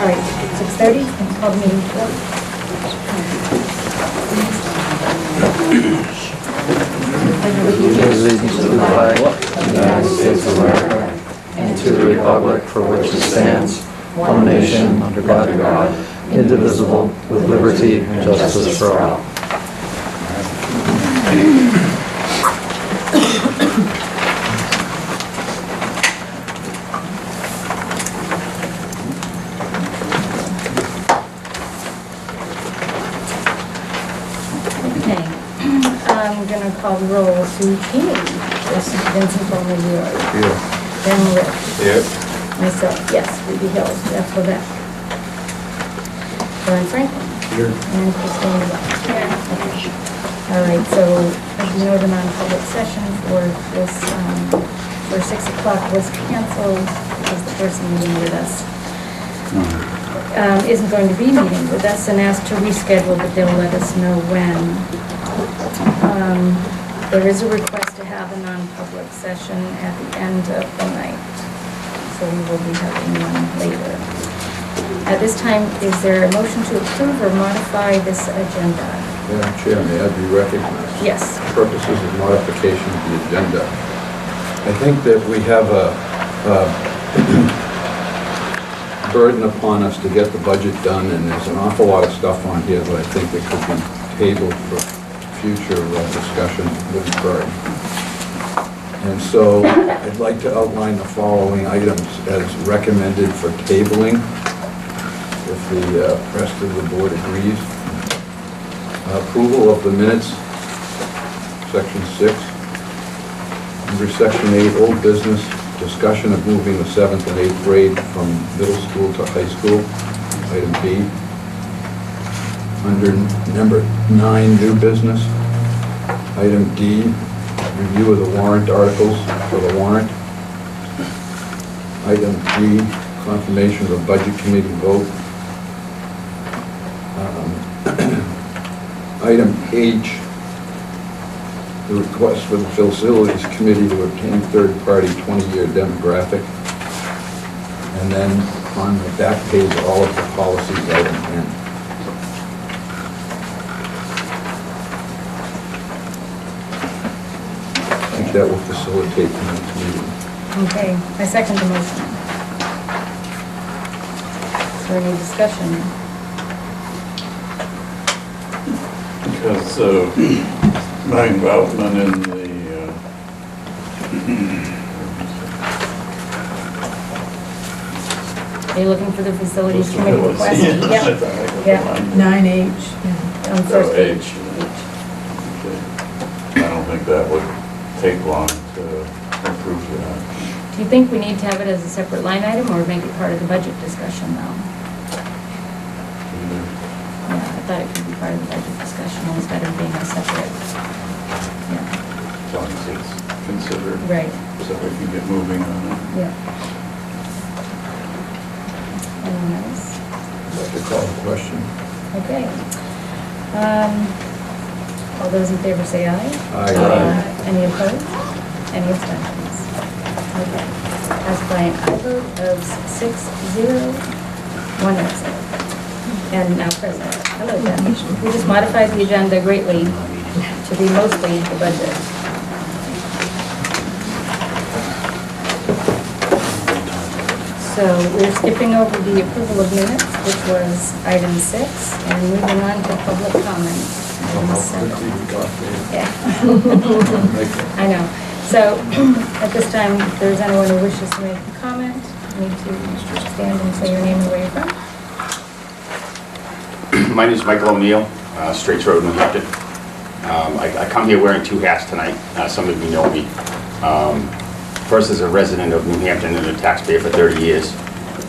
All right, 6:30, call the meeting to order. Allegiance to the flag of the United States of America and to the republic for which it stands, one nation, under God, indivisible, with liberty and justice for all. Okay, I'm going to call the roll. Sue Keeney, Vincent Bowman, Here. Ben Rick, Here. myself, yes, Ruby Hills, Jeff Levesque, Brian Franklin, Here. and Christine Levesque. Okay. All right, so as you know, the non-public session for this, for 6 o'clock was canceled because the person meeting with us isn't going to be meeting with us and asked to reschedule, but they'll let us know when. There is a request to have a non-public session at the end of the night, so we will be having one later. At this time, is there a motion to approve or modify this agenda? Madam Chair, may I be recognized? Yes. For purposes of modification of the agenda, I think that we have a burden upon us to get the budget done, and there's an awful lot of stuff on here that I think that could be tabled for future discussion with Bert. And so I'd like to outline the following items as recommended for tabling, if the rest of the board agrees. Approval of the minutes, section 6. Under section 8, old business, discussion of moving the 7th and 8th grade from middle school to high school, item B. Under number 9, new business, item D, review of the warrant articles for the warrant. Item G, confirmation of the budget committee vote. Item H, the request for the facilities committee to obtain third-party 20-year demographic. And then on the back page, all of the policies, item N. I think that will facilitate tonight's meeting. Okay, I second the motion. Is there any discussion? Because my involvement in the Are you looking for the facilities committee request? Yes. Yeah. 9H. On first H. page. Okay. I don't think that would take long to approve that. Do you think we need to have it as a separate line item or make it part of the budget discussion though? Yeah, I thought it could be part of the budget discussion instead of being a separate. Yeah, As long as it's considered, right, so we can get moving on it. yeah. Anyone else? I'd like to call the question. Okay. All those in favor say aye. Aye. Any opposed? Any abstentions? Okay. Passed by an aye vote of 6-0, 1 absent. And now present. Hello, Jen. We just modified the agenda greatly to be mostly the budget. So we're skipping over the approval of minutes, which was item 6, and moving on to public comment. Item 7. Yeah. I know. So at this time, if there's anyone who wishes to make a comment, you need to stand and say your name and where you're from. My name is Michael O'Neill, Straits Road, New Hampton. I come here wearing 2 hats tonight. Some of you know me. First, as a resident of New Hampton and a taxpayer for 30 years.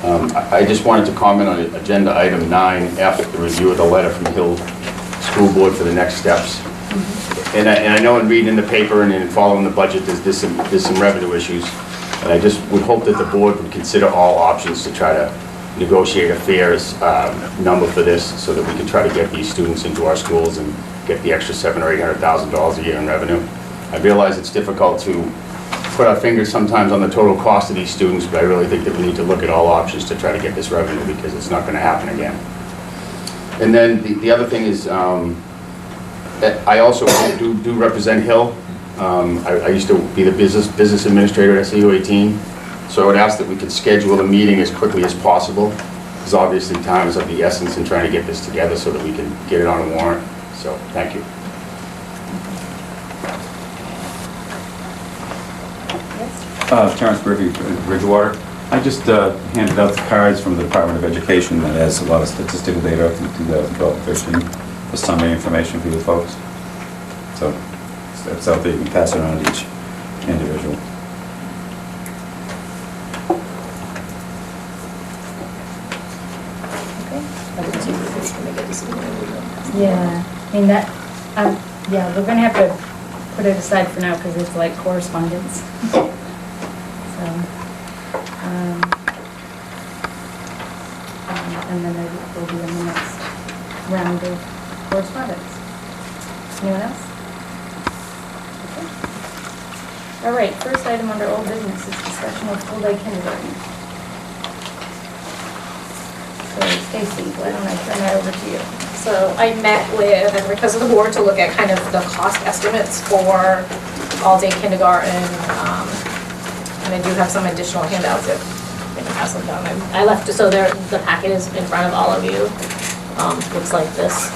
I just wanted to comment on agenda item 9F, the review of the letter from Hill School Board for the next steps. And I know in reading the paper and in following the budget, there's some revenue issues. And I just would hope that the board would consider all options to try to negotiate a fair number for this so that we can try to get these students into our schools and get the extra $700,000 or $800,000 a year in revenue. I realize it's difficult to put our fingers sometimes on the total cost of these students, but I really think that we need to look at all options to try to get this revenue, because it's not going to happen again. And then the other thing is, that I also do represent Hill. I used to be the business administrator at SAU 18, so I would ask that we could schedule a meeting as quickly as possible, because obviously time is of the essence in trying to get this together so that we can get it on a warrant. So, thank you. Terrence Murphy, Bridgewater. I just handed out the cards from the Department of Education that has a lot of statistical data up to 2012-13 for summary information for you folks. So that's out there, you can pass it on to each individual. Yeah, I mean that, yeah, we're gonna have to put it aside for now because it's like correspondence. So, and then there will be in the next round of correspondence. Anyone else? Okay. All right, first item under old business is discussion of full-day kindergarten. So Stacy, why don't I turn that over to you? So I met with, and because of the board, to look at kind of the cost estimates for all-day kindergarten. And I do have some additional handouts if I can pass them down. I left, so the packet is in front of all of you. Looks like this.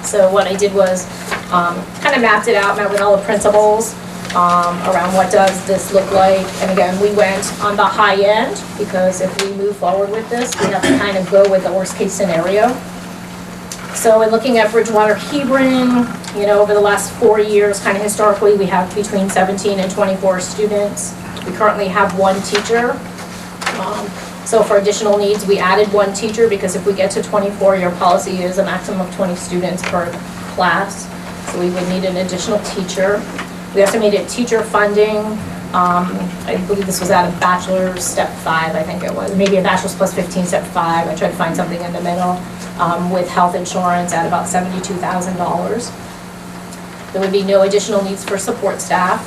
So what I did was kind of mapped it out, met with all the principals around what does this look like. And again, we went on the high end because if we move forward with this, we have to kind of go with the worst case scenario. So in looking at Bridgewater Hebron, you know, over the last 4 years, kind of historically, we have between 17 and 24 students. We currently have 1 teacher. So for additional needs, we added 1 teacher because if we get to 24, your policy is a maximum of 20 students per class. So we would need an additional teacher. We estimated teacher funding. I believe this was at a bachelor's step 5, I think it was. Maybe a bachelor's plus 15 step 5. I tried to find something in the middle. With health insurance at about $72,000. There would be no additional needs for support staff,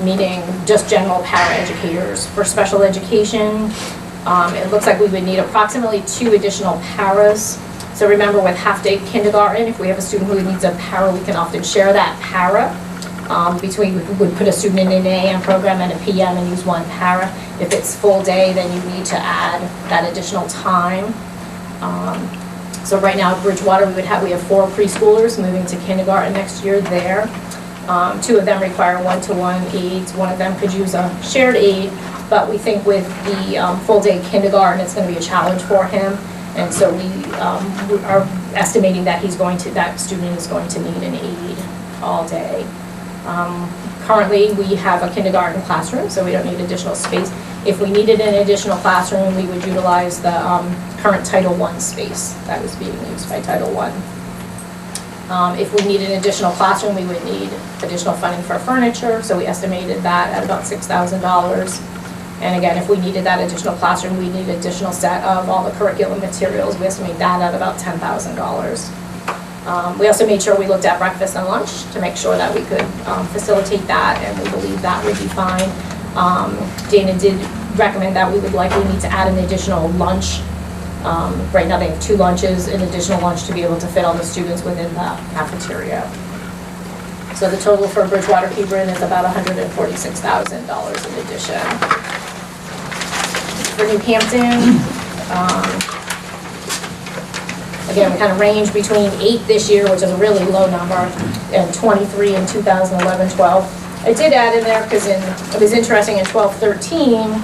meaning just general para-educators. For special education, it looks like we would need approximately 2 additional paras. So remember, with half-day kindergarten, if we have a student who needs a para, we can often share that para. Between, we would put a student in an AM program and a PM and use 1 para. If it's full day, then you need to add that additional time. So right now at Bridgewater, we have 4 preschoolers moving to kindergarten next year there. 2 of them require one-to-one aides. 1 of them could use a shared aide, but we think with the full-day kindergarten, it's going to be a challenge for him. And so we are estimating that that student is going to need an aide all day. Currently, we have a kindergarten classroom, so we don't need additional space. If we needed an additional classroom, we would utilize the current Title I space that is being used by Title I. If we need an additional classroom, we would need additional funding for furniture, so we estimated that at about $6,000. And again, if we needed that additional classroom, we need additional set of all the curriculum materials. We estimate that at about $10,000. We also made sure we looked at breakfast and lunch to make sure that we could facilitate that, and we believe that would be fine. Dana did recommend that we would likely need to add an additional lunch. Right now they have 2 lunches, an additional lunch to be able to fit all the students within the cafeteria. So the total for Bridgewater Hebron is about $146,000 in addition. For New Hampton, again, we kind of range between 8 this year, which is a really low number, and 23 in 2011-12. I did add in there because it was interesting in 12-13,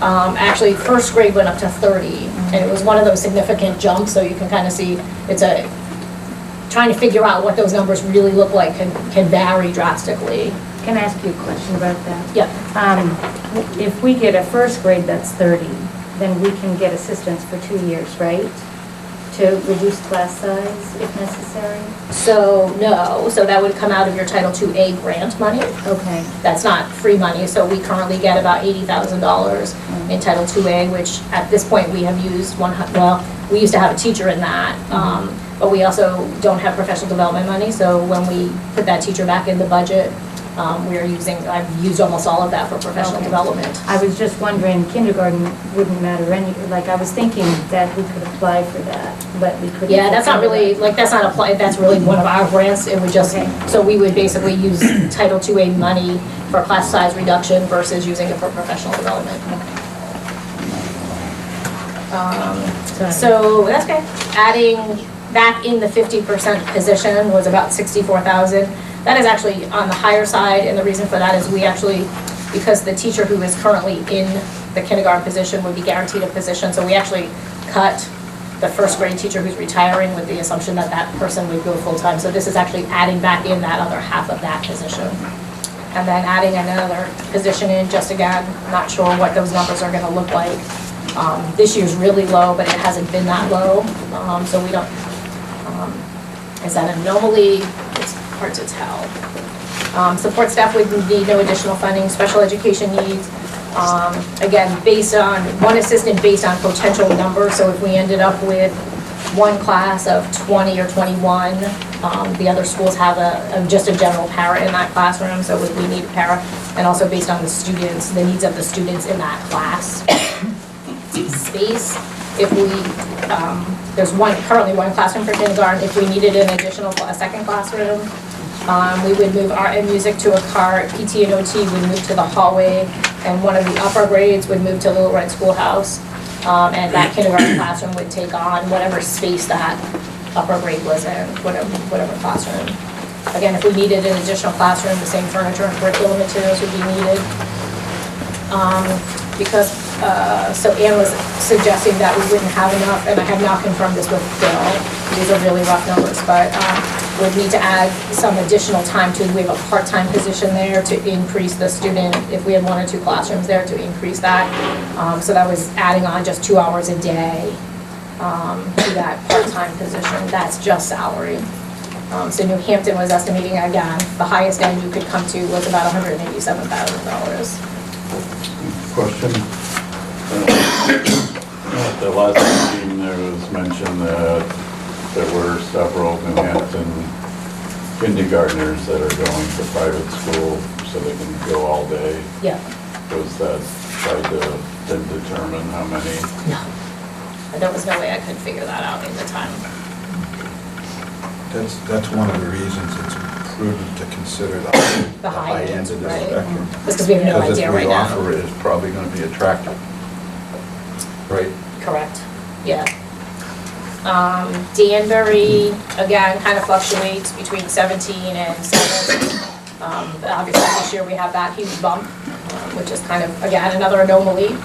actually first grade went up to 30, and it was one of those significant jumps, so you can kind of see trying to figure out what those numbers really look like can vary drastically. Can I ask you a question about that? Yeah. If we get a first grade that's 30, then we can get assistance for 2 years, right? To reduce class size if necessary? So no, so that would come out of your Title IIA grant money. Okay. That's not free money, so we currently get about $80,000 in Title IIA, which at this point we have used we used to have a teacher in that, but we also don't have professional development money, so when we put that teacher back in the budget, I've used almost all of that for professional Okay. development. I was just wondering, kindergarten wouldn't matter like, I was thinking that we could apply for that, but we couldn't. Yeah, that's not really, like, that's not applied, that's really one of our grants, it would just, Okay. so we would basically use Title IIA money for class size reduction versus using it for professional development. So, that's okay. Adding back in the 50% position was about 64,000. That is actually on the higher side, and the reason for that is we actually, because the teacher who is currently in the kindergarten position would be guaranteed a position, so we actually cut the first grade teacher who's retiring with the assumption that that person would go full-time. So this is actually adding back in that other half of that position. And then adding another position in, just again, not sure what those numbers are gonna look like. This year's really low, but it hasn't been that low, so we don't, is that an anomaly? It's hard to tell. Support staff would need no additional funding, special education needs, again, based on, one assistant based on potential numbers, so if we ended up with one class of 20 or 21, the other schools have just a general para in that classroom, so we need a para, and also based on the students, the needs of the students in that class. Space, if we, there's currently one classroom for kindergarten. If we needed an additional, a second classroom, we would move art and music to a cart, PT and OT would move to the hallway, and one of the upper grades would move to Little Red Schoolhouse, and that kindergarten classroom would take on whatever space that upper grade was in, whatever classroom. Again, if we needed an additional classroom, the same furniture and curriculum materials would be needed. Because, so Ann was suggesting that we wouldn't have enough, and I have not confirmed this with Bill, these are really rough numbers, but would need to add some additional time to, we have a part-time position there to increase the student, if we had 1 or 2 classrooms there, to increase that. So that was adding on just 2 hours a day to that part-time position, that's just salary. So New Hampton was estimating, again, the highest end you could come to was about $187,000. Question. At the last meeting, there was mention that there were several New Hampton kindergartners that are going to private school so they can go all day. Yeah. Was that tried to determine how many? No. There was no way I could figure that out in the time. That's one of the reasons it's prudent to consider The high end, of the right. spectrum. Just because we have no idea right now. Because if we offer it, it's probably going to be attractive. Right? Correct, yeah. Danbury, again, kind of fluctuates between 17 and 7. Obviously, this year we have that huge bump, which is kind of, again, another anomaly.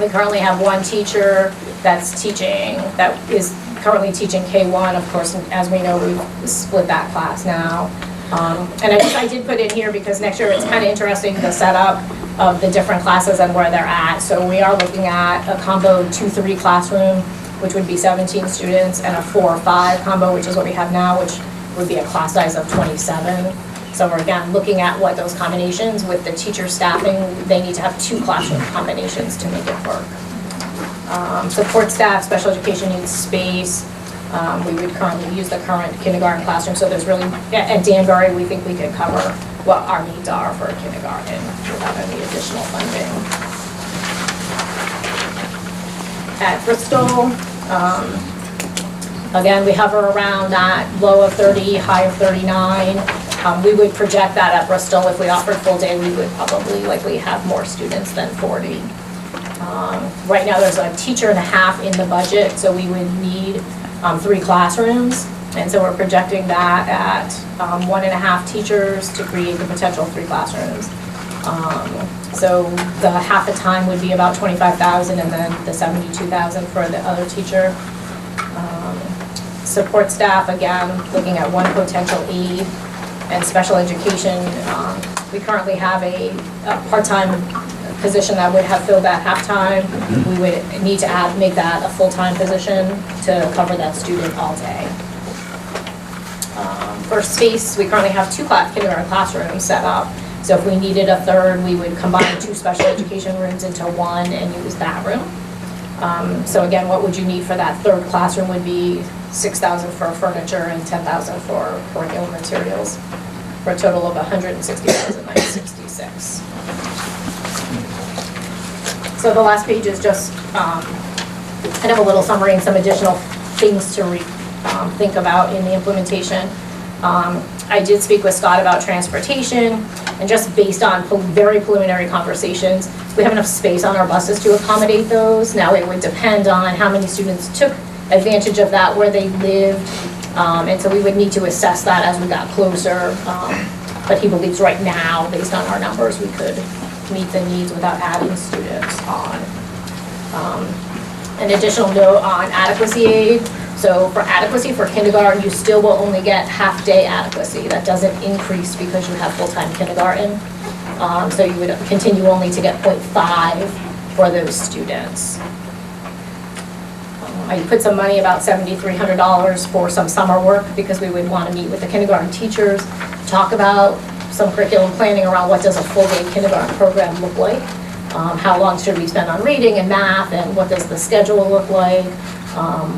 We currently have one teacher that's teaching, that is currently teaching K1. Of course, as we know, we've split that class now. And I did put in here because next year it's kind of interesting, the setup of the different classes and where they're at. So we are looking at a combo 2-3 classroom, which would be 17 students, and a 4-5 combo, which is what we have now, which would be a class size of 27. So we're again looking at what those combinations with the teacher staffing, they need to have 2 classroom combinations to make it work. Support staff, special education needs space. We would currently use the current kindergarten classroom, so there's really, at Danbury, we think we could cover what our needs are for kindergarten without any additional funding. At Bristol, again, we hover around that low of 30, high of 39. We would project that at Bristol, if we offered full day, we would probably likely have more students than 40. Right now, there's a teacher and a half in the budget, so we would need 3 classrooms, and so we're projecting that at 1.5 teachers to create the potential 3 classrooms. So the half the time would be about 25,000, and then the 72,000 for the other teacher. Support staff, again, looking at 1 potential aide, and special education. We currently have a part-time position that would have filled that half-time. We would need to make that a full-time position to cover that student all day. For space, we currently have 2 kindergarten classrooms set up. So if we needed a third, we would combine 2 special education rooms into 1 and use that room. So again, what would you need for that third classroom would be $6,000 for furniture and $10,000 for curriculum materials. for a total of $160,966. So the last page is just kind of a little summary and some additional things to think about in the implementation. I did speak with Scott about transportation, and just based on very preliminary conversations, we have enough space on our buses to accommodate those. Now it would depend on how many students took advantage of that, where they lived, and so we would need to assess that as we got closer. But he believes right now, based on our numbers, we could meet the needs without adding students on. An additional note on adequacy aid. So for adequacy for kindergarten, you still will only get half-day adequacy. That doesn't increase because you have full-time kindergarten. So you would continue only to get 0.5 for those students. I put some money, about $7,300, for some summer work because we would want to meet with the kindergarten teachers, talk about some curriculum planning around what does a full-day kindergarten program look like. How long should we spend on reading and math, and what does the schedule look like?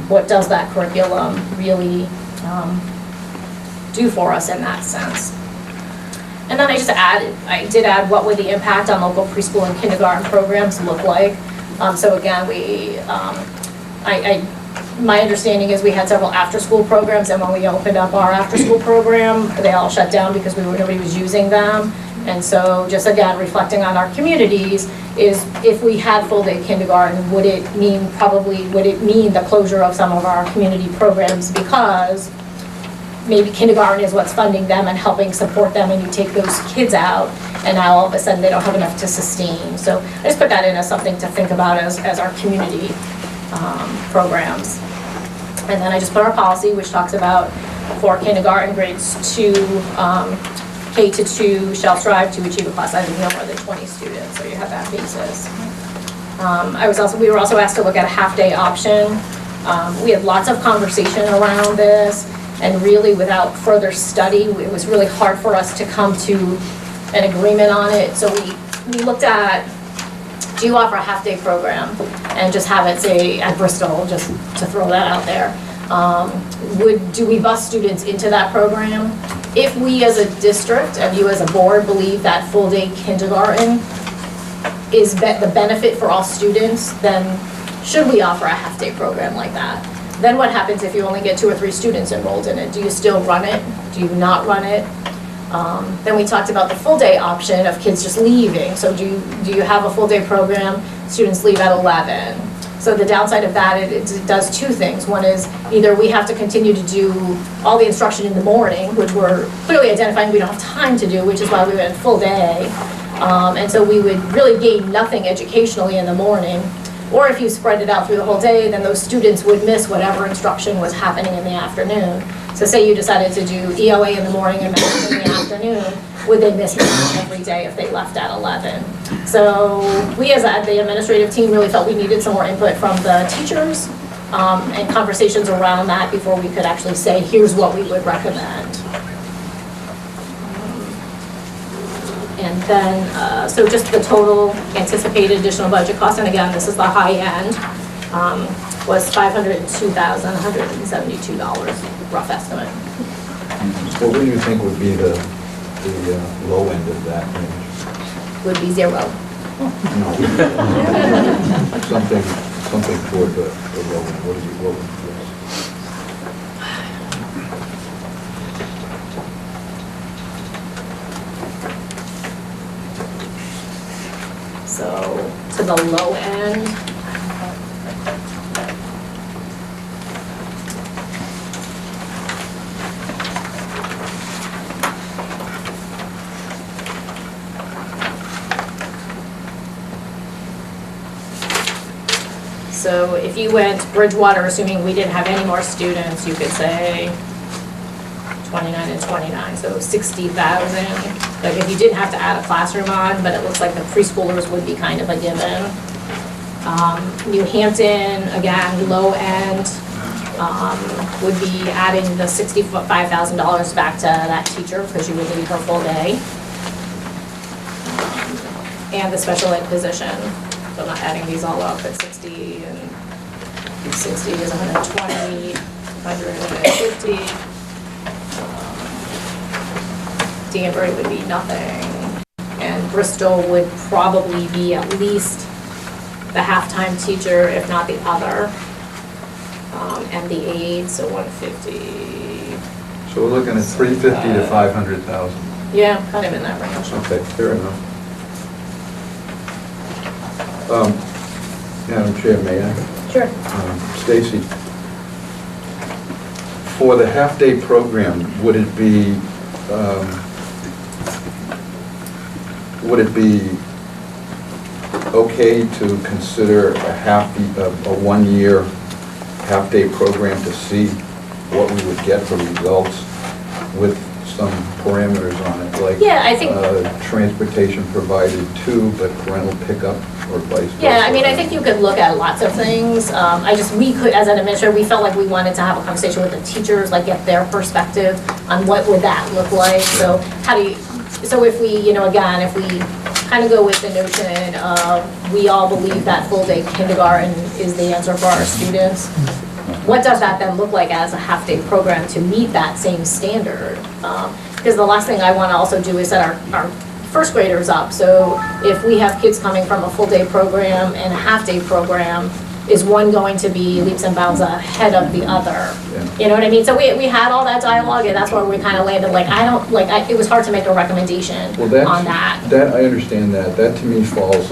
What does that curriculum really do for us in that sense? And then I did add what would the impact on local preschool and kindergarten programs look like. So again, my understanding is we had several after-school programs, and when we opened up our after-school program, they all shut down because nobody was using them. And so just again, reflecting on our communities, is if we had full-day kindergarten, would it mean the closure of some of our community programs because maybe kindergarten is what's funding them and helping support them, and you take those kids out, and now all of a sudden they don't have enough to sustain. So I just put that in as something to think about as our community programs. And then I just put our policy, which talks about for kindergarten grades 2, K to 2 shall strive to achieve a class size of no more than 20 students, so you have that basis. We were also asked to look at a half-day option. We had lots of conversation around this, and really without further study, it was really hard for us to come to an agreement on it. So we looked at, do you offer a half-day program and just have it say at Bristol, just to throw that out there. Do we bus students into that program? If we as a district and you as a board believe that full-day kindergarten is the benefit for all students, then should we offer a half-day program like that? Then what happens if you only get 2 or 3 students enrolled in it? Do you still run it? Do you not run it? Then we talked about the full-day option of kids just leaving. So do you have a full-day program, students leave at 11? So the downside of that, it does 2 things. One is either we have to continue to do all the instruction in the morning, which we're clearly identifying we don't have time to do, which is why we went full day. And so we would really gain nothing educationally in the morning. Or if you spread it out through the whole day, then those students would miss whatever instruction was happening in the afternoon. So say you decided to do ELA in the morning and math in the afternoon, would they miss math every day if they left at 11? So we as the administrative team really felt we needed some more input from the teachers and conversations around that before we could actually say, here's what we would recommend. And then, so just the total anticipated additional budget cost, and again, this is the high end, was $502,172, rough estimate. What do you think would be the low end of that range? Would be 0. No. something toward the low end. What would you So to the low end, so if you went Bridgewater, assuming we didn't have any more students, you could say 29 and 29, so 60,000. Like if you didn't have to add a classroom on, but it looks like the preschoolers would be kind of a given. New Hampton, again, low end, would be adding the $65,000 back to that teacher because you would leave her full day. And the special ed position, so I'm not adding these all up, but 60 and 60 is 120, 150. Danbury would be nothing. And Bristol would probably be at least the halftime teacher, if not the other. And the aide, so 150. So we're looking at 350 to 500,000. Yeah, kind of in that range. Okay, fair enough. Madam Chair, may I? Sure. Stacy, for the half-day program, would it be okay to consider a one-year half-day program to see what we would get for results with some parameters on it, like Yeah, I think- transportation provided to, but parental pickup or vice versa? Yeah, I mean, I think you could look at lots of things. We could, as an administrator, we felt like we wanted to have a conversation with the teachers, like get their perspective on what would that look like. So if we, again, if we kind of go with the notion of we all believe that full-day kindergarten is the answer for our students, what does that then look like as a half-day program to meet that same standard? Because the last thing I want to also do is set our first graders up. So if we have kids coming from a full-day program and a half-day program, is one going to be leaps and bounds ahead of the other? Yeah. You know what I mean? So we had all that dialogue, and that's where we kind of landed, it was hard to make a recommendation on that. That, I understand that. That to me falls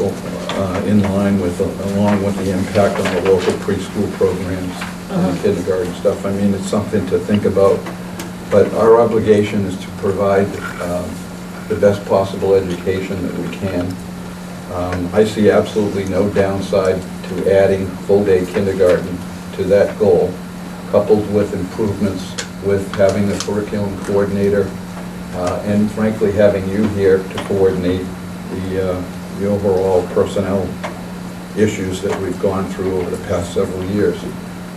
in line with, along with the impact on the local preschool programs and kindergarten stuff. I mean, it's something to think about, but our obligation is to provide the best possible education that we can. I see absolutely no downside to adding full-day kindergarten to that goal, coupled with improvements with having a curriculum coordinator, and frankly, having you here to coordinate the overall personnel issues that we've gone through over the past several years.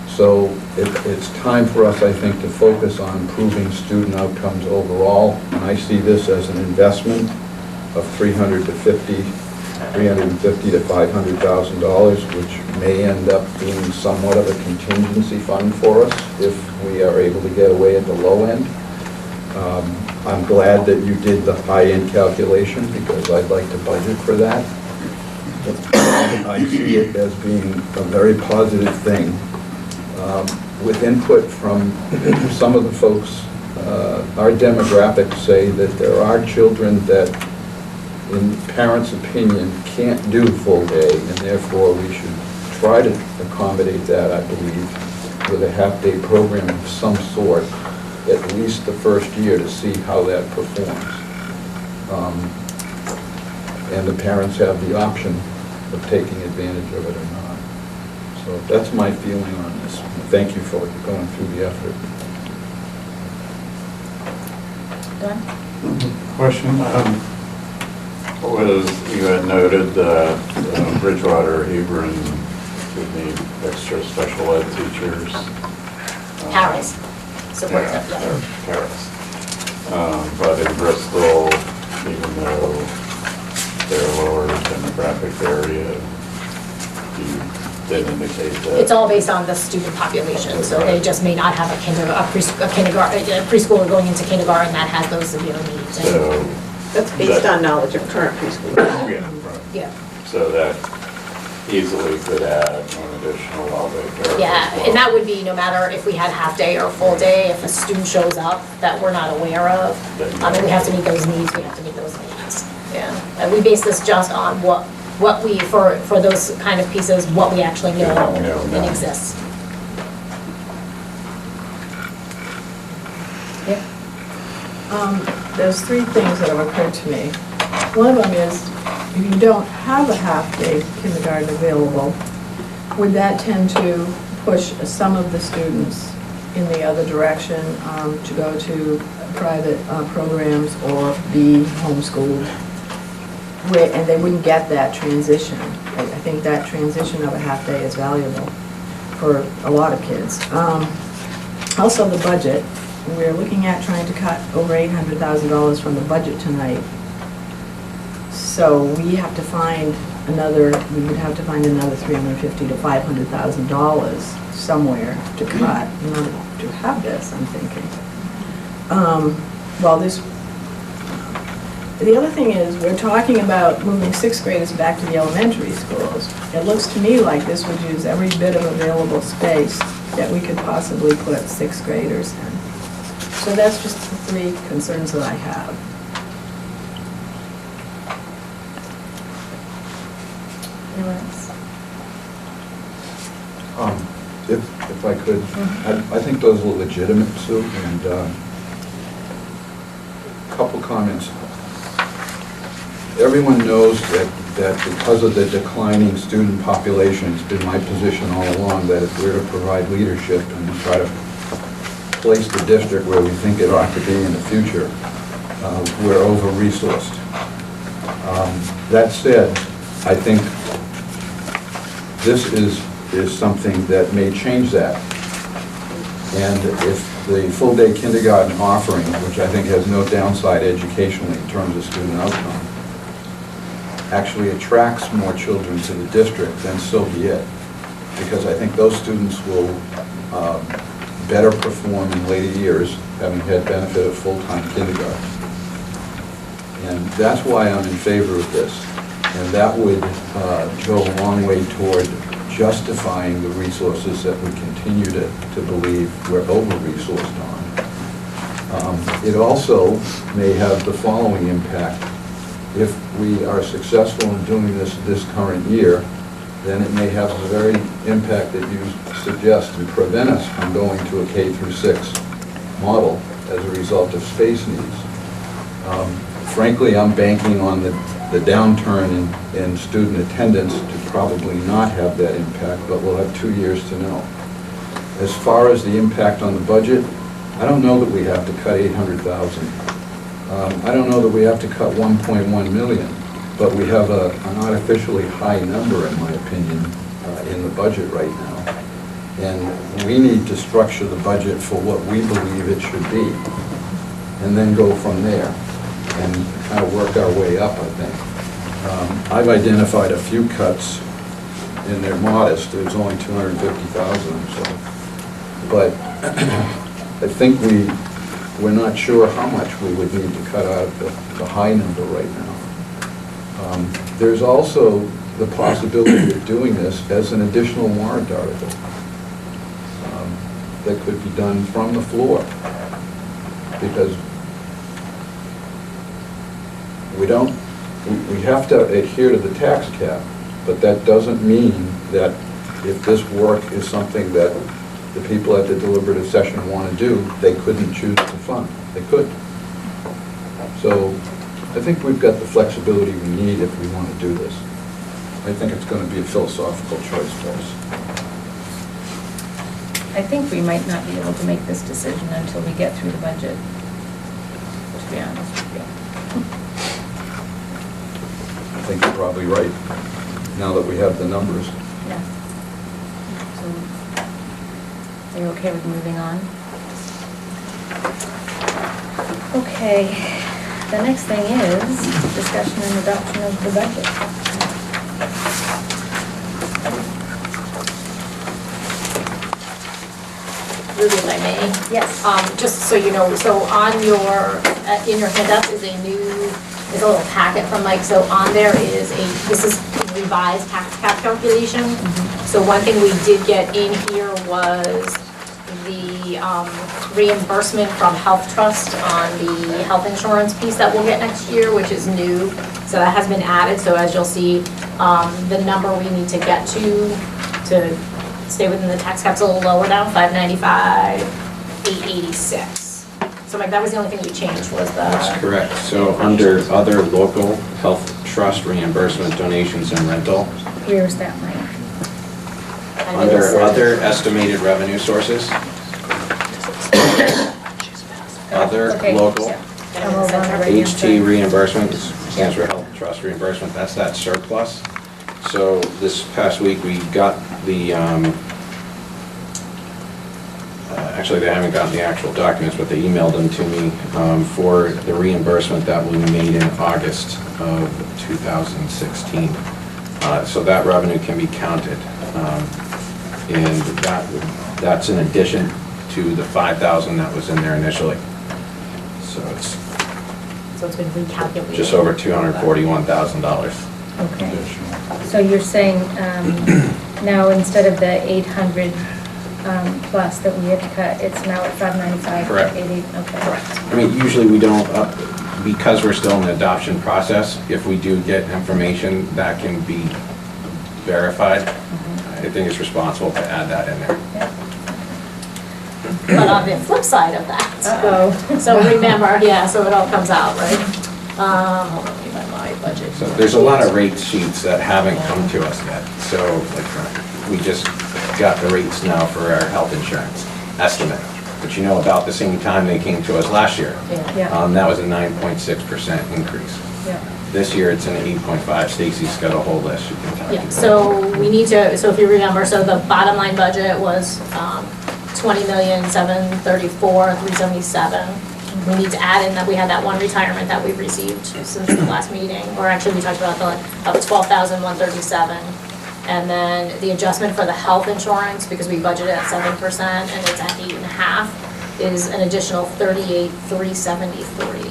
So it's time for us, I think, to focus on improving student outcomes overall, and I see this as an investment of $350,000 to $500,000, which may end up being somewhat of a contingency fund for us if we are able to get away at the low end. I'm glad that you did the high-end calculation because I'd like to budget for that. I see it as being a very positive thing. With input from some of the folks, our demographics say that there are children that, in parents' opinion, can't do full day, and therefore we should try to accommodate that, I believe, with a half-day program of some sort, at least the first year, to see how that performs. And the parents have the option of taking advantage of it or not. So that's my feeling on this. Thank you for going through the effort. Question, you had noted that Bridgewater, Hebron would need extra special ed teachers. Paras, support Yeah, them. paras. But in Bristol, even though they're a lower demographic area, you did indicate that. It's all based on the student population, so they just may not have a preschooler going into kindergarten that has those severe needs. So, That's based on knowledge of current preschoolers. yeah, right. Yeah, So that easily could add an additional all-day para as yeah, well. and that would be no matter if we had half-day or full-day, if a student shows up that we're not aware of. I mean, we have to meet those needs, we have to meet those needs, yeah. And we base this just on what we, for those kind of pieces, what we actually know and exists. Yep. There's three things that have occurred to me. One of them is, if you don't have a half-day kindergarten available, would that tend to push some of the students in the other direction to go to private programs or be homeschooled? And they wouldn't get that transition. I think that transition of a half-day is valuable for a lot of kids. Also, the budget. We're looking at trying to cut over $800,000 from the budget tonight. So we have to find we would have to find another $350,000 to $500,000 somewhere to cut in order to have this, I'm thinking. Well, this The other thing is, we're talking about moving sixth graders back to the elementary schools. It looks to me like this would use every bit of available space that we could possibly put sixth graders in. So that's just the three concerns that I have. Anyone else? If I could, I think those are legitimate, Sue, and a couple comments. Everyone knows that because of the declining student population, it's been my position all along that if we're to provide leadership and try to place the district where we think it ought to be in the future, we're over-resourced. That said, I think this is something that may change that. And if the full-day kindergarten offering, which I think has no downside educationally in terms of student outcome, actually attracts more children to the district, then so be it. Because I think those students will better perform in later years, having had benefit of full-time kindergarten. And that's why I'm in favor of this. And that would go a long way toward justifying the resources that we continue to believe we're over-resourced on. It also may have the following impact. If we are successful in doing this current year, then it may have the very impact that you suggest and prevent us from going to a K through 6 model as a result of space needs. Frankly, I'm banking on the downturn in student attendance to probably not have that impact, but we'll have 2 years to know. As far as the impact on the budget, I don't know that we have to cut 800,000. I don't know that we have to cut 1.1 million, but we have an artificially high number, in my opinion, in the budget right now. And we need to structure the budget for what we believe it should be, and then go from there and kind of work our way up, I think. I've identified a few cuts, and they're modest. There's only 250,000 or so. But I think we're not sure how much we would need to cut out of the high number right now. There's also the possibility of doing this as an additional warrant article that could be done from the floor, because we have to adhere to the tax cap, but that doesn't mean that if this work is something that the people at the deliberative session want to do, they couldn't choose to fund. They could. So I think we've got the flexibility we need if we want to do this. I think it's going to be a philosophical choice for us. I think we might not be able to make this decision until we get through the budget, to be honest with you. I think you're probably right, now that we have the numbers. Yeah. So, are you okay with moving on? Okay, the next thing is discussion and adoption of the budget. Ruby, if I may. Yes. Just so you know, so on your, in your handout is a little packet from Mike, so on there is this is revised tax cap calculation. So one thing we did get in here was the reimbursement from Health Trust on the health insurance piece that we'll get next year, which is new. So that has been added, so as you'll see, the number we need to get to stay within the tax cap's a little lower now, 595, 886. So Mike, that was the only thing we changed was the... That's correct. So under other local health trust reimbursement, donations, and rental, Where's that, Mike? under other estimated revenue sources, other Okay, local, yeah. Come over on the right-hand HT side. reimbursement, stands for health trust reimbursement, that's that surplus. So this past week, we got the, actually, they haven't gotten the actual documents, but they emailed them to me for the reimbursement that we made in August of 2016. So that revenue can be counted. And that's in addition to the 5,000 that was in there initially. So it's so it's been recalculated. Just over $241,000. Okay. So you're saying now instead of the 800 plus that we had to cut, it's now at 595? Correct. 80, okay. Correct. I mean, usually we don't, because we're still in the adoption process, if we do get information that can be verified, I think it's responsible to add that in there. But on the flip side of that, Uh-oh. so remember, yeah, so it all comes out, right? Hold on, let me find my budget. So there's a lot of rate sheets that haven't come to us yet. So like, we just got the rates now for our health insurance estimate. But you know, about the same time they came to us last year. Yeah. That was a 9.6% increase. Yeah. This year, it's an 8.5. Stacy's got a whole list you can talk Yeah, about. so we need to, so if you remember, so the bottom line budget was 20,734,377. We need to add in that we had that one retirement that we've received since the last meeting, or actually we talked about the 12,137. And then the adjustment for the health insurance, because we budgeted at 7% and it's at 8.5, is an additional 38,373.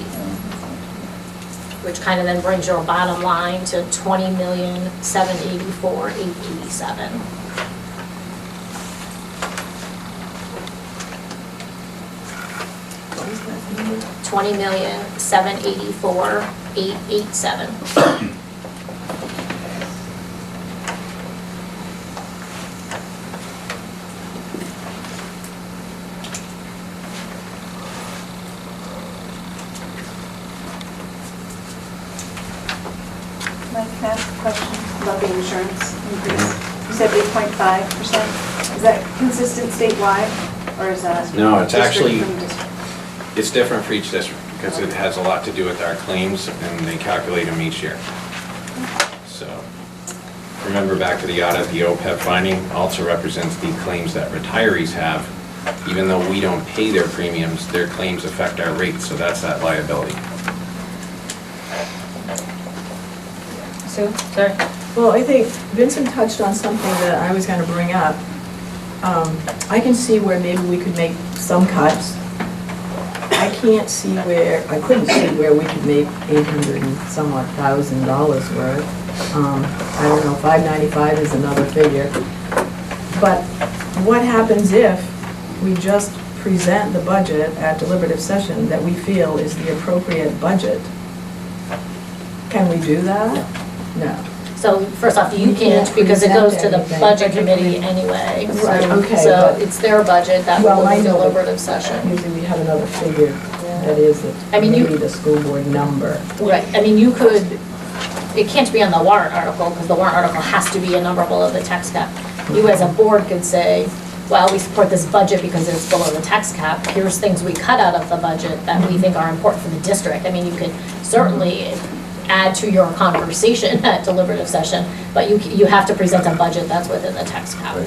Which kind of then brings your bottom line to 20,784,887. What was that number? 20,784,887. Mike, can I ask a question about the insurance increase? You said 8.5%. Is that consistent statewide, or is that? No, it's district actually- from district? It's different for each district because it has a lot to do with our claims and they calculate them each year. So remember back to the audit, the OPEB finding also represents the claims that retirees have. Even though we don't pay their premiums, their claims affect our rates, so that's that liability. Sue, sorry. Well, I think Vincent touched on something that I was gonna bring up. I can see where maybe we could make some cuts. I couldn't see where we could make 800 and somewhat $1,000 worth. I don't know, 595 is another figure. But what happens if we just present the budget at deliberative session that we feel is the appropriate budget? Can we do that? No. So first off, you You can't can't because it goes to the present budget anything. committee anyway. Right, okay, So but- it's their budget that Well, will I be know, but deliberative session. Usually we have another figure that is I mean, you- maybe the school board number. Right, I mean, you could, it can't be on the warrant article because the warrant article has to be a number below the tax cap. You as a board could say, well, we support this budget because it's below the tax cap. Here's things we cut out of the budget that we think are important for the district. I mean, you could certainly add to your conversation at deliberative session, but you have to present a budget that's within the tax cap. Right.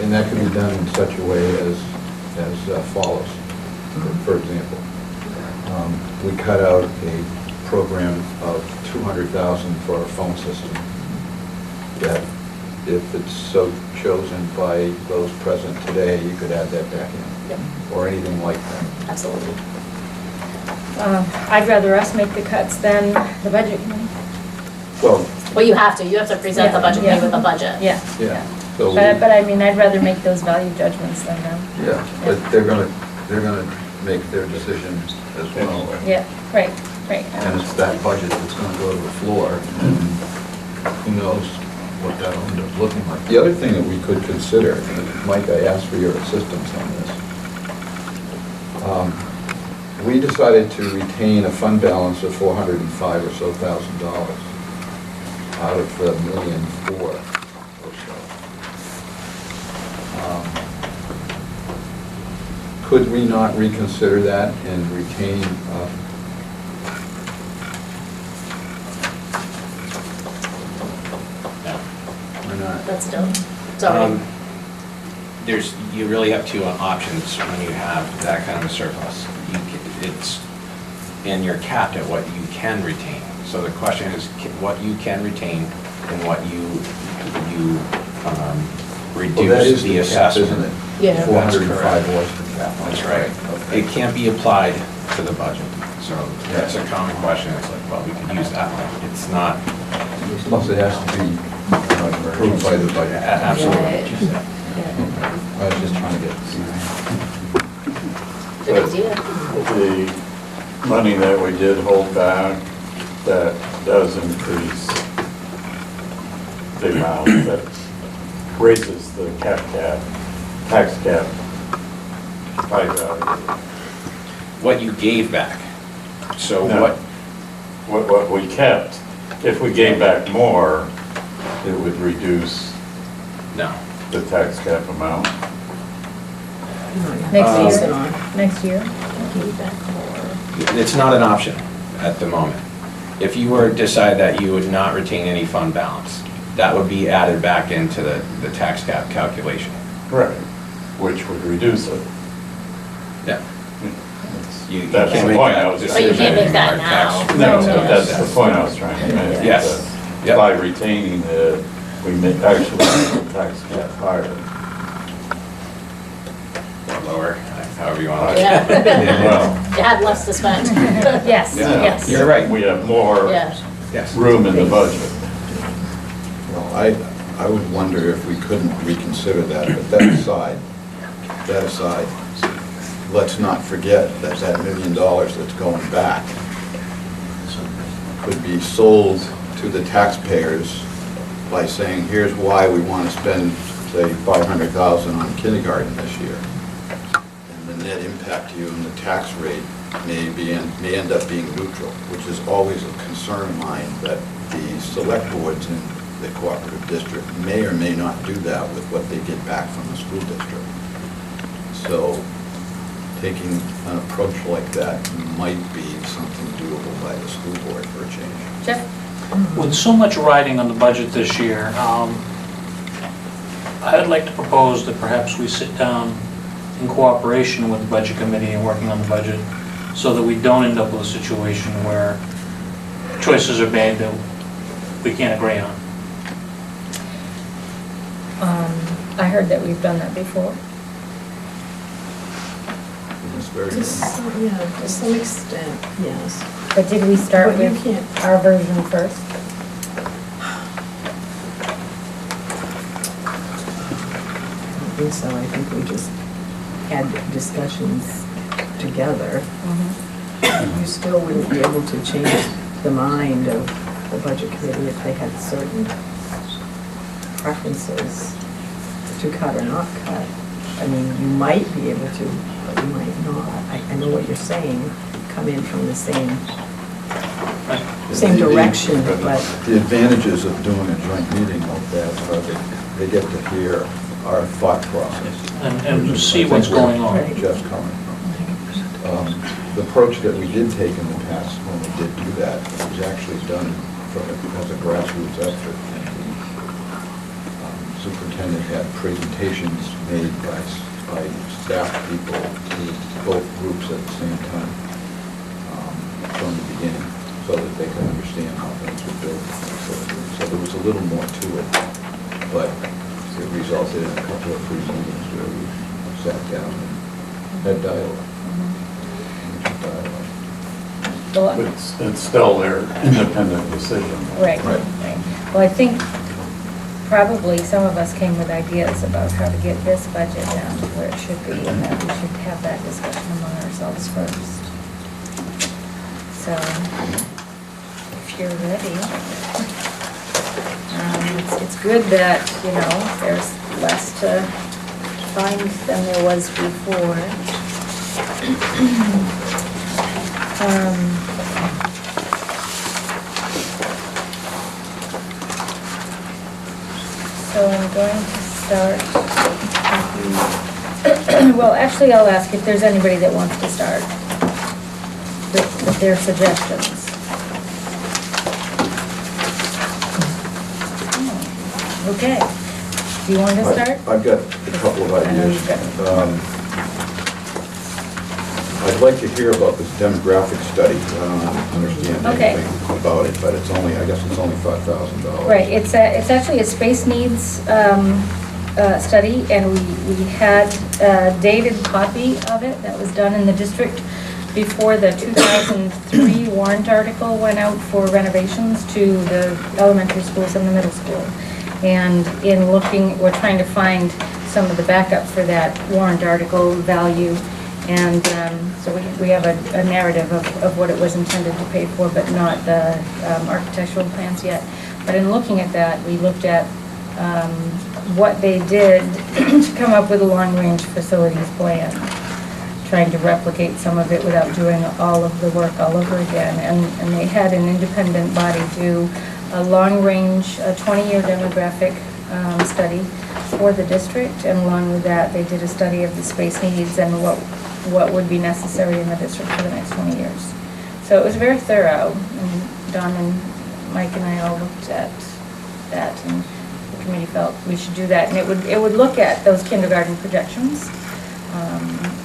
And that can be done in such a way as follows. For example, we cut out a program of $200,000 for our phone system. That if it's so chosen by those present today, you could add that back in. Yep. Or anything like that. Absolutely. I'd rather us make the cuts than the budget committee. Well, Well, you have to present the budget committee with a budget. Yeah. yeah. So But I mean, I'd rather make those value judgments than them. yeah, but they're gonna make their decision as well. Yeah, right. And it's that budget that's gonna go to the floor, and who knows what that'll end up looking like. The other thing that we could consider, and Mike, I asked for your assistance on this. We decided to retain a fund balance of $405,000 or so out of the $1.4 million or so. Could we not reconsider that and retain or not? That's done. Sorry. You really have two options when you have that kind of a surplus. And you're capped at what you can retain. So the question is what you can retain and what you Well, that is reduce the cap, assessment. isn't it? Yeah. 405 was the cap. That's right. Okay. It can't be applied to the budget. So that's a common question. It's like, well, we could use that one. It's not. Plus it has to be approved by the budget. Absolutely. I was just trying to get. But the money that we did hold back, that does increase the amount that raises the tax cap by value. What you gave back. So No. What we kept, if we gave back more, it would reduce No. the tax cap amount. Next year, next year. It's not an option at the moment. If you were to decide that you would not retain any fund balance, that would be added back into the tax cap calculation. Right. Which would reduce it. Yeah. You That's can't the make point that I was- But you can't make that decision in our tax- now. No, that's the point I was trying to make. Yes. that Yep. By retaining it, we may actually make the tax cap higher. Or lower, however you want to. Yeah. Well, You had less to spend. Yes, Yeah. yes. You're right. we have more Yeah. Yes. room in the budget. Well, I would wonder if we couldn't reconsider that, but that aside, let's not forget that that $1 million that's going back could be sold to the taxpayers by saying, here's why we want to spend, say, $500,000 on kindergarten this year. And the net impact to you and the tax rate may end up being neutral, which is always a concern of mine, that the select boards in the cooperative district may or may not do that with what they get back from the school district. So taking an approach like that might be something doable by the school board for a change. Jeff? With so much riding on the budget this year, I'd like to propose that perhaps we sit down in cooperation with the budget committee and working on the budget so that we don't end up with a situation where choices are made that we can't agree on. I heard that we've done that before. It's very To some extent, yes. But did we start But you with can't- our version first? I don't think so. I think we just had discussions together. You still wouldn't be able to change the mind of the budget committee if they had certain preferences to cut or not cut. I mean, you might be able to, but you might not. I know what you're saying, come in from the same direction, but The advantages of doing a joint meeting like that are that they get to hear our thought process. And see what's going on. Right. Jeff's coming from. The approach that we did take in the past when we did do that was actually done as a grassroots effort. The superintendent had presentations made by staff people to both groups at the same time from the beginning, so that they could understand how things were built. So there was a little more to it, but it resulted in a couple of pre-meetings where we sat down and had dialogue. Well, It's still their independent decision. Right, Right. right. Well, I think probably some of us came with ideas about how to get this budget down to where it should be, and that we should have that discussion among ourselves first. So, if you're ready. It's good that, you know, there's less to find than there was before. So I'm going to start with the, well, actually, I'll ask if there's anybody that wants to start with their suggestions. Okay. Do you want to start? I've got a couple of ideas. I'd like to hear about this demographic study. I don't understand Okay. anything about it, but it's only, I guess it's only $5,000. Right, it's actually a space needs study, and we had a dated copy of it that was done in the district before the 2003 warrant article went out for renovations to the elementary schools and the middle school. And in looking, we're trying to find some of the backup for that warrant article value. And so we have a narrative of what it was intended to pay for, but not the architectural plans yet. But in looking at that, we looked at what they did to come up with a long-range facilities plan, trying to replicate some of it without doing all of the work all over again. And they had an independent body do a long-range, 20-year demographic study for the district, and along with that, they did a study of the space needs and what would be necessary in the district for the next 20 years. So it was very thorough, and Don and Mike and I all looked at that, and the committee felt we should do that. And it would look at those kindergarten projections.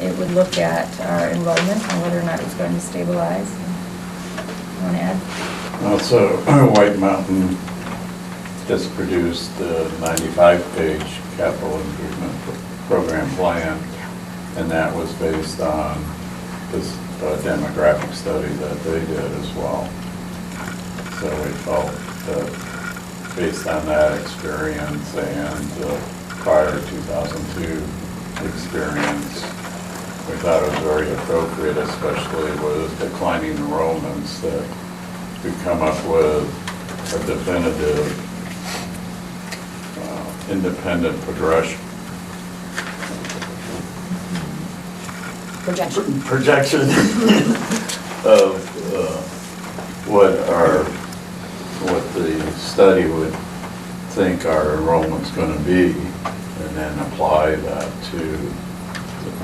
It would look at our enrollment and whether or not it was going to stabilize. You want to add? Also, White Mountain just produced the 95-page capital improvement program plan, and that was based on this demographic study that they did as well. So we felt that based on that experience and prior 2002 experience, we thought it was very appropriate, especially with declining enrollments, that we come up with a definitive independent projection of what the study would think our enrollment's going to be, and then apply that to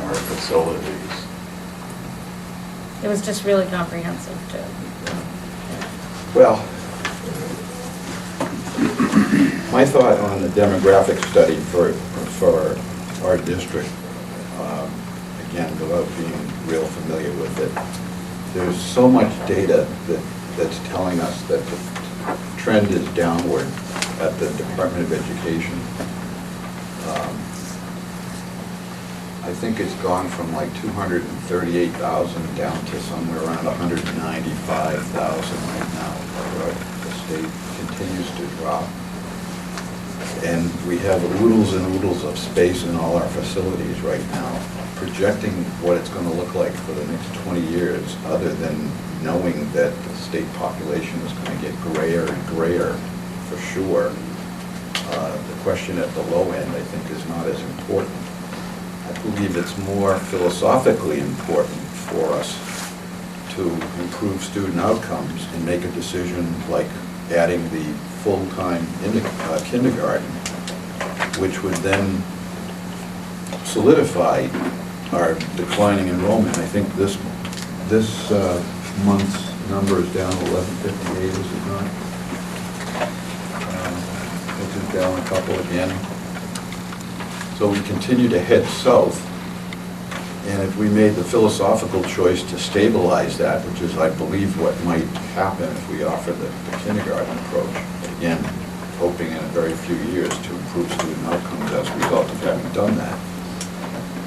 our facilities. It was just really comprehensive, too. Well, my thought on the demographic study for our district, again, without being real familiar with it, there's so much data that's telling us that the trend is downward at the Department of Education. I think it's gone from like 238,000 down to somewhere around 195,000 right now. The state continues to drop. And we have oodles and oodles of space in all our facilities right now. Projecting what it's going to look like for the next 20 years, other than knowing that the state population is going to get grayer and grayer for sure. The question at the low end, I think, is not as important. I believe it's more philosophically important for us to improve student outcomes and make a decision like adding the full-time kindergarten, which would then solidify our declining enrollment. I think this month's number is down 1158, is it not? Which is down a couple again. So we continue to head south, and if we made the philosophical choice to stabilize that, which is, I believe, what might happen if we offer the kindergarten approach, again, hoping in a very few years to improve student outcomes as a result of having done that,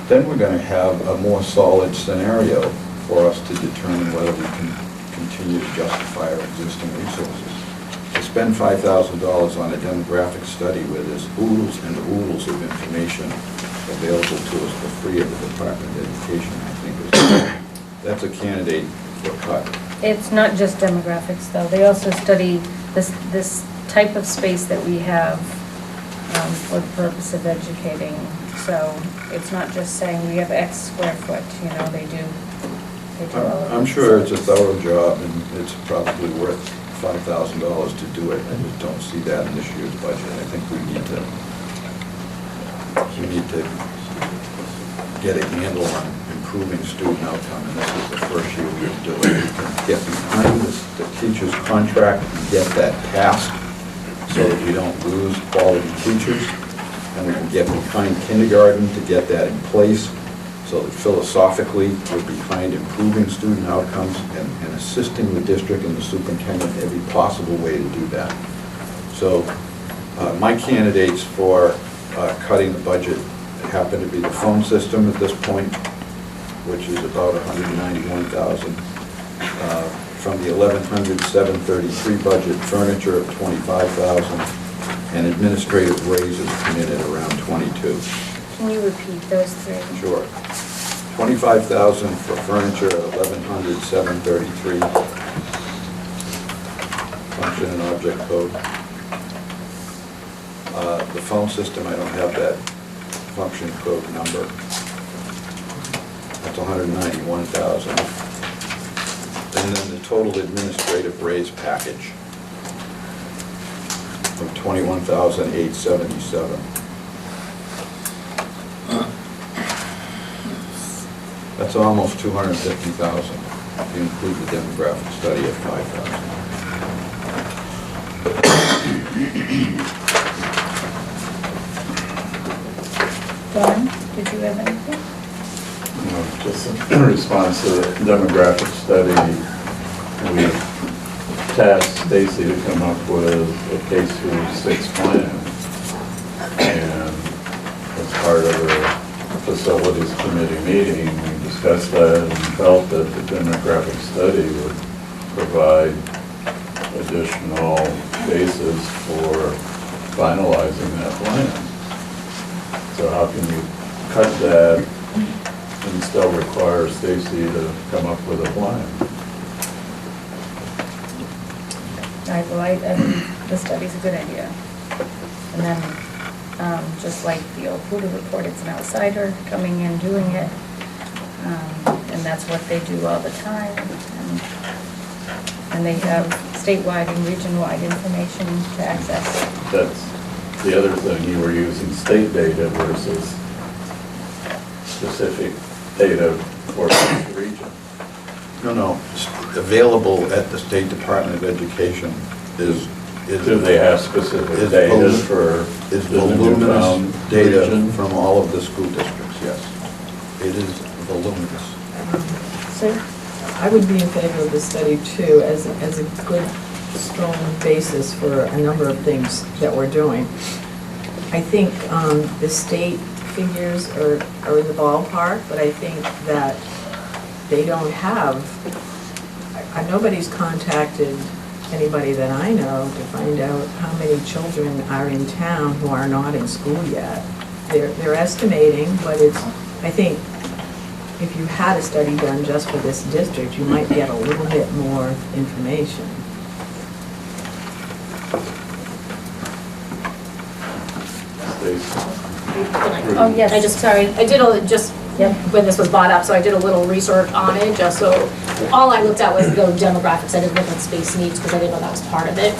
then we're going to have a more solid scenario for us to determine whether we can continue to justify our existing resources. To spend $5,000 on a demographic study where there's oodles and oodles of information available to us for free of the Department of Education, I think that's a candidate for cut. It's not just demographics, though. They also study this type of space that we have for the purpose of educating. So it's not just saying we have X square foot, you know, they do all of it. I'm sure it's a thorough job, and it's probably worth $5,000 to do it. I just don't see that in this year's budget. I think we need to get a handle on improving student outcome, and this is the first year we do it. We can get behind the teacher's contract and get that passed so that we don't lose quality teachers, and we can get behind kindergarten to get that in place so that philosophically we're behind improving student outcomes and assisting the district and the superintendent in every possible way to do that. So my candidates for cutting the budget happen to be the phone system at this point, which is about 191,000. From the 1100-733 budget, furniture of 25,000, and administrative raises come in at around 22. Can you repeat those three? Sure. 25,000 for furniture at 1100-733. Function and object code. The phone system, I don't have that function code number. That's 191,000. And then the total administrative raise package of 21,877. That's almost 250,000 if you include the demographic study at 5,000. Don, did you have anything? Just in response to the demographic study, we tasked Stacy to come up with a K-6 plan. And as part of the facilities committee meeting, we discussed that and felt that the demographic study would provide additional basis for finalizing that plan. So how can you cut that and still require Stacy to come up with a plan? I mean, the study's a good idea. And then, just like the old Huda report, it's an outsider coming in, doing it. And that's what they do all the time. And they have statewide and region-wide information to access. That's the other thing, you were using state data versus specific data for each region. No. Available at the State Department of Education is Do they have specific is data for is the voluminous Newfound data region? from all of the school districts, yes. It is voluminous. So I would be in favor of this study too, as a good, strong basis for a number of things that we're doing. I think the state figures are in the ballpark, but I think that they don't have, nobody's contacted anybody that I know to find out how many children are in town who are not in school yet. They're estimating, but I think if you had a study done just for this district, you might get a little bit more information. Oh, yes. I did when this was brought up, so I did a little research on it, just so, all I looked at was the demographics, I didn't look at space needs, because I didn't know that was part of it.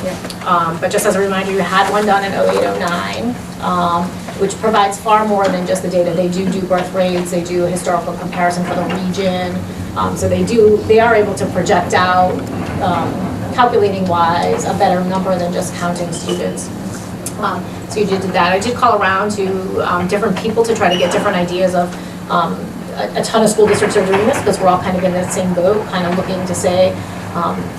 But just as a reminder, you had one done in 08-09, which provides far more than just the data. They do birth rates, they do a historical comparison for the region, so they are able to project out, calculating wise, a better number than just counting students. So you did that. I did call around to different people to try to get different ideas of, a ton of school districts are doing this because we're all kind of in the same boat, kind of looking to say,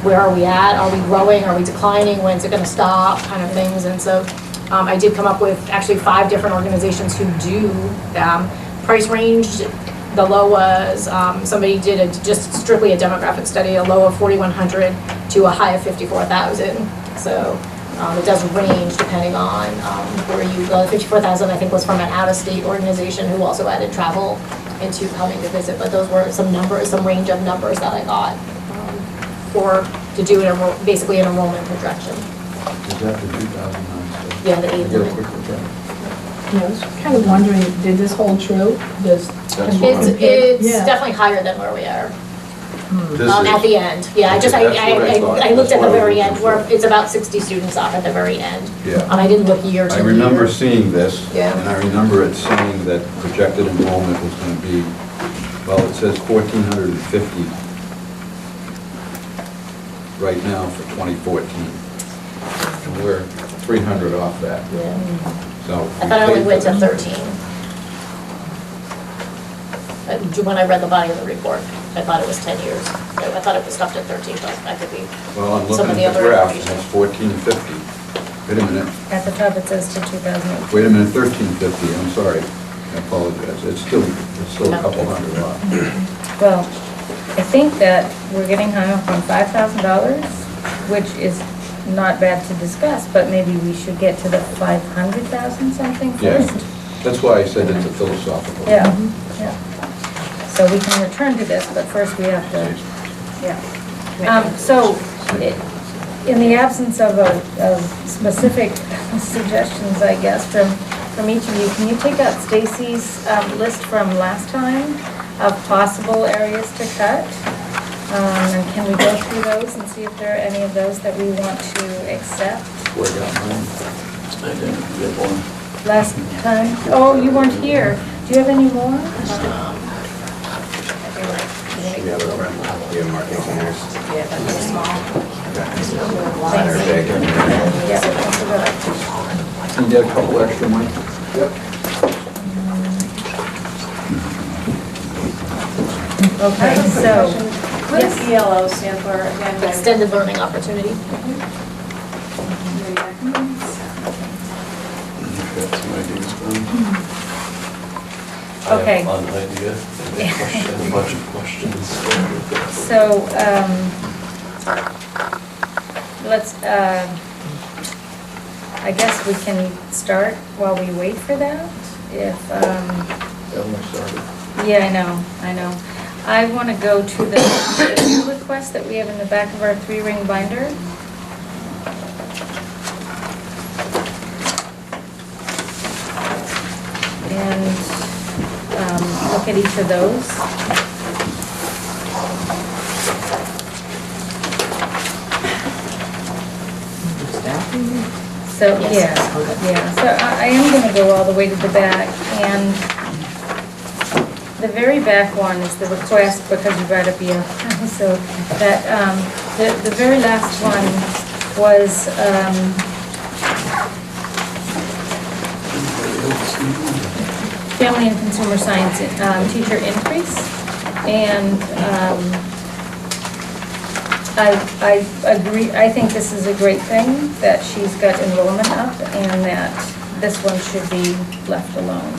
where are we at? Are we growing? Are we declining? When's it going to stop? Kind of things. And so I did come up with actually 5 different organizations who do price range. The low was, somebody did just strictly a demographic study, a low of 4,100 to a high of 54,000. So it does range depending on where you go. 54,000 I think was from an out-of-state organization who also added travel into coming to visit, but those were some numbers, some range of numbers that I got to do basically an enrollment projection. Is that the 2009? Yeah, the 8th. Get a quick look at it. Yeah, I was kind of wondering, did this hold true? That's what I'm- It's Yeah. definitey higher than where we are. This At is- the end, yeah, That's what I thought. I looked That's at the what I very was end, looking where for. it's about 60 students off at the very end. Yeah. I didn't look year to I year. remember seeing this, Yeah. and I remember it saying that projected enrollment was going to be, well, it says 1,450 right now for 2014. And we're 300 off that, Yeah. so. I thought it only went to 13. When I read the body of the report, I thought it was 10 years. I thought it was stopped at 13, but I could be. Well, I'm some of looking the at the other graph, and information. it's 1450. Wait a minute, At the top, it says to 2008. wait a minute, 1350, I'm sorry. I apologize. It's still a couple hundred off. Well, I think that we're getting hung up on $5,000, which is not bad to discuss, but maybe we should get to the 500,000 something Yeah. first. That's why I said it's a philosophical. Yeah, yeah. So we can return to this, but first we have to, yeah. So, in the absence of specific suggestions, I guess, from each of you, can you take out Stacy's list from last time of possible areas to cut? And can we go through those and see if there are any of those that we want to accept? Where I got mine. I didn't get one. Last time? Oh, you weren't here. Do you have any more? Yeah, marking centers. Yeah, but they're small. Center big. Yeah, that's about it. You get a couple extra, Mike? Okay, so, What does ELO stand for again? Extended learning opportunity. okay. I have an idea, and a bunch of questions. So, let's, I guess we can start while we wait for that, if, yeah, I know. I want to go to the new request that we have in the back of our 3-ring binder. And look at each of those. So, yeah, so I am going to go all the way to the back, and the very back one is the request, because you brought up ELO, so that, the very last one was, family and consumer science teacher increase, and I agree, I think this is a great thing that she's got enrollment up, and that this one should be left alone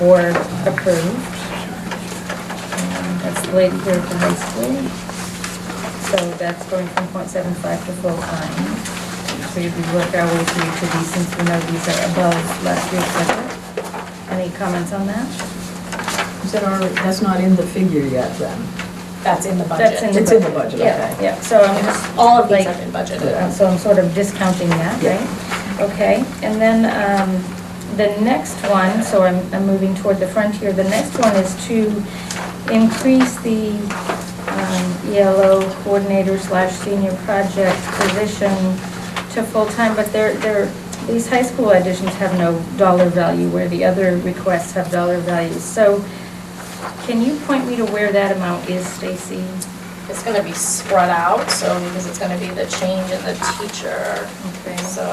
or approved. That's the lady here at the high school. So that's going from .75 to full-time. So we work our way through each of these, since we know these are above last year's budget. Any comments on that? Is that already, that's not in the figure yet then? That's in the budget. That's in the It's in the budget, Yeah, okay. yeah, so I'm just. All of these like, have been budgeted. So I'm sort of discounting that, right? Okay, and then the next one, so I'm moving toward the front here. The next one is to increase the ELO coordinator / senior project position to full-time, but these high school additions have no dollar value, where the other requests have dollar values. So can you point me to where that amount is, Stacy? It's gonna be spread out, so, because it's gonna be the change in the teacher. Okay. So,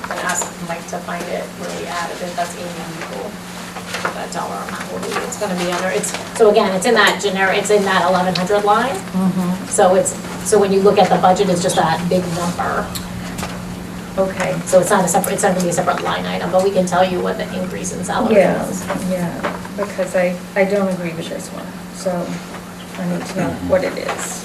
I'm gonna ask Mike to find it where we added it, that's 80 people. That dollar amount will be, it's gonna be under, so again, it's in that generic, it's in that 1100 line. So so when you look at the budget, it's just that big number. Okay. So it's not it's not gonna be a separate line item, but we can tell you what the increase in salary Yeah, is. yeah, because I don't agree with this one, so I need to know what it is.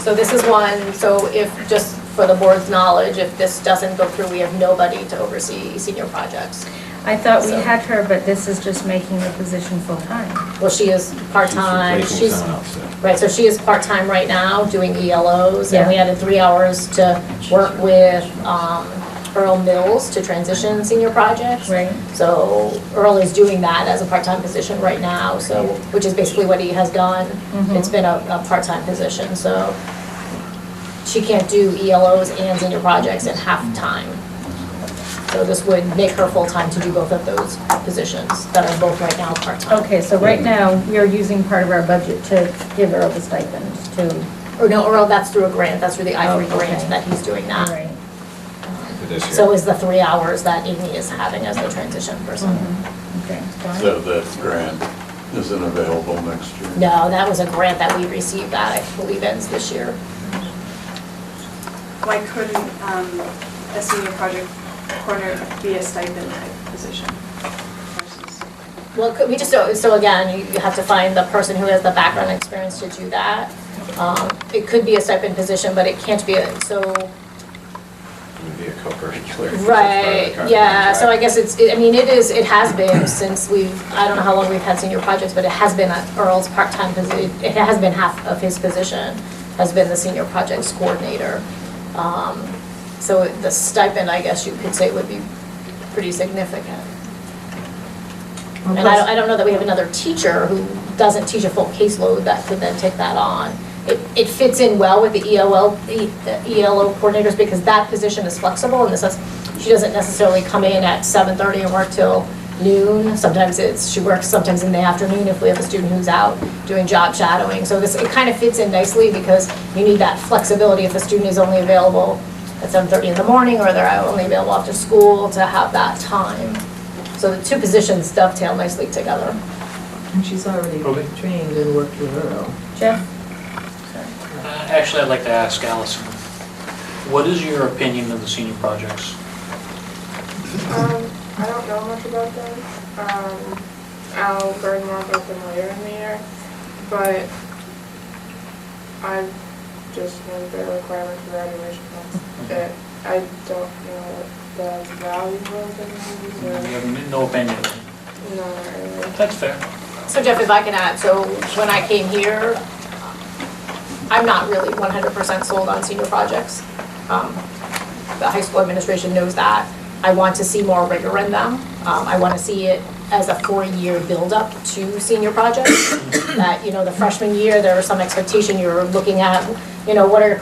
So this is one, so if, just for the board's knowledge, if this doesn't go through, we have nobody to oversee senior projects. I thought we So- had her, but this is just making the position full-time. Well, she is part-time, Replacing she's, someone else, yeah. right, so she is part-time right now, doing ELOs, and we Yeah. added 3 hours to work with Earl Mills to transition senior projects. Right. So Earl is doing that as a part-time position right now, so, which is basically what he has done. It's been a part-time position, so she can't do ELOs and senior projects in half-time. So this would make her full-time to do both of those positions that are both right now part-time. Okay, so right now, we are using part of our budget to give Earl the stipend to, Or no, Earl, that's through a grant, that's through the I-3 Oh, okay. grant that he's doing that. right. For this year. So is the 3 hours that Amy is having as the transition person. Okay, fine. So that grant isn't available next year? No, that was a grant that we received that I believe ends this year. Why couldn't a senior project coordinator be a stipend type position versus? Well, we just don't, so again, you have to find the person who has the background and experience to do that. It could be a stipend position, but it can't be It would be a co-curricular. right, yeah, so I guess it has been since I don't know how long we've had senior projects, but it has been Earl's part-time position, it has been half of his position, has been the senior projects coordinator. So the stipend, I guess you could say, would be pretty significant. And I don't know that we have another teacher who doesn't teach a full caseload that could then take that on. It fits in well with the ELO coordinators because that position is flexible in the sense she doesn't necessarily come in at 7:30 and work till noon. Sometimes she works sometimes in the afternoon if we have a student who's out doing job shadowing. So it kind of fits in nicely because you need that flexibility if the student is only available at 7:30 in the morning or they're only available after school to have that time. So the two positions dovetail nicely together. And she's already trained and worked with Earl. Jeff? Actually, I'd like to ask Allison, what is your opinion of the senior projects? I don't know much about them. I'll learn more about them later in the year, but I've just learned the requirements for graduation funds. I don't know what the value of them is. You have no opinion? No, not really. That's fair. So Jeff, if I can add, so when I came here, I'm not really 100% sold on senior projects. The high school administration knows that. I want to see more rigor in them. I want to see it as a 4-year build-up to senior projects. That, the freshman year, there is some expectation you're looking at, what are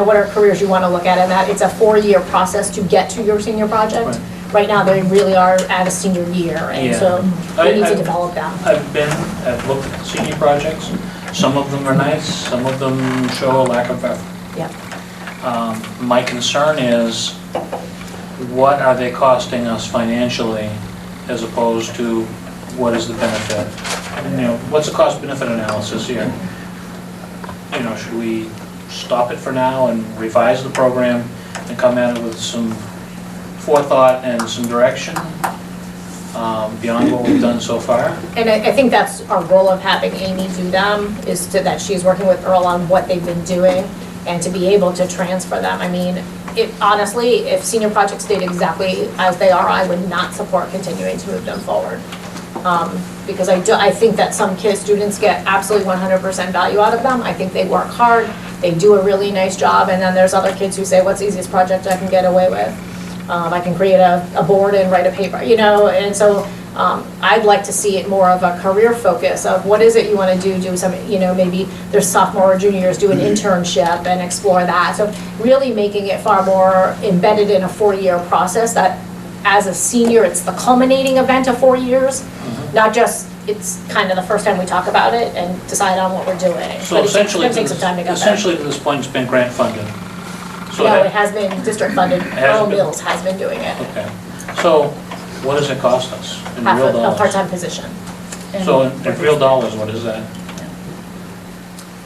what are careers you want to look at, and that it's a 4-year process to get to your senior project. Right now, they really are at a senior year, and so we need to develop that. I've looked at the senior projects. Some of them are nice, some of them show a lack of effort. Yep. My concern is, what are they costing us financially as opposed to what is the benefit? What's the cost benefit analysis here? Should we stop it for now and revise the program and come at it with some forethought and some direction beyond what we've done so far? And I think that's our goal of having Amy do them, is that she's working with Earl on what they've been doing and to be able to transfer them. Honestly, if senior projects stayed exactly as they are, I would not support continuing to move them forward. Because I think that some students get absolutely 100% value out of them. I think they work hard, they do a really nice job, and then there's other kids who say, what's the easiest project I can get away with? I can create a board and write a paper, and so I'd like to see it more of a career focus of what is it you want to do some, maybe their sophomore or junior years, do an internship and explore that. So really making it far more embedded in a 4-year process that as a senior, it's the culminating event of 4 years, not just it's kind of the first time we talk about it and decide on what we're doing. So but essentially, it's going to take some time to get there. Essentially to this point, it's been grant funded. So No, it has been district funded. Earl Mills has been doing it. Okay. So what does it cost us in Half real a dollars? part-time position. So in real dollars, what is that?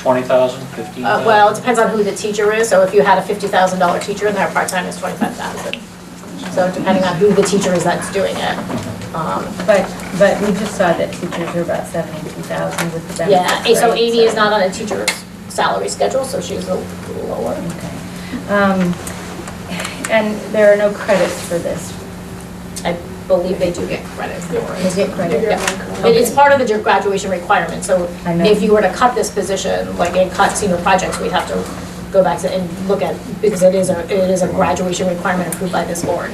20,000, 15,000? Well, it depends on who the teacher is. So if you had a $50,000 teacher and their part-time is 25,000. So depending on who the teacher is that's doing it. But we just saw that teachers are about 72,000 with the benefits. Yeah, so right? Amy is not on a teacher's salary schedule, so she's a little lower. Okay. And there are no credits for this. I believe they do get credit for it. They get credit? Yeah. It's part of the graduation requirement, so I know. if you were to cut this position, and cut senior projects, we'd have to go back and look at, because it is a graduation requirement approved by this board.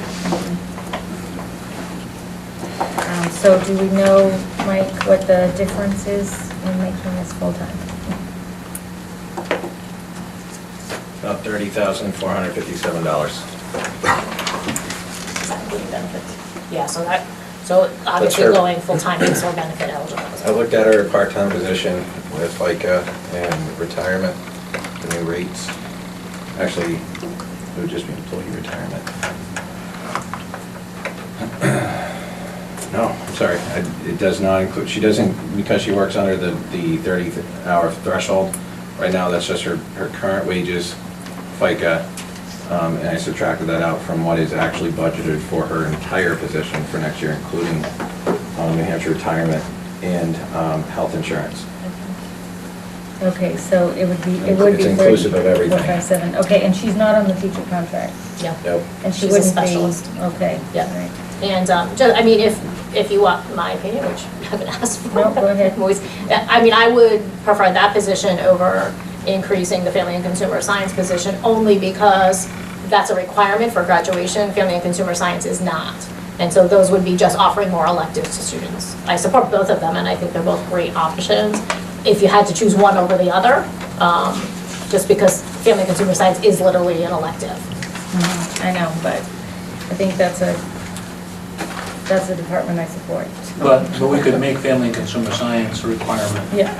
So do we know, Mike, what the difference is in making this full-time? About $30,457. Including benefits. Yeah, so obviously her. going full-time is more benefit eligible. I looked at her part-time position with FICA and retirement, the new rates. Actually, it would just be employee retirement. No, I'm sorry, it does not include, she doesn't, because she works under the 30-hour threshold. Right now, that's just her current wages, FICA, and I subtracted that out from what is actually budgeted for her entire position for next year, including New Hampshire retirement, and health insurance. Okay, so it would be It's inclusive of everything. 457. Okay, and she's not on the teacher contract? Yeah. Nope. And she She's a wouldn't be? specialist. Okay. Yeah. all right. And, I mean, if you want my opinion, which I haven't asked for. No, go ahead. I'm always- I mean, I would prefer that position over increasing the family and consumer science position, only because that's a requirement for graduation. Family and consumer science is not. And so those would be just offering more electives to students. I support both of them, and I think they're both great options. If you had to choose one over the other, just because family and consumer science is literally an elective. I know, but I think that's a department I support. But we could make family and consumer science a requirement Yeah.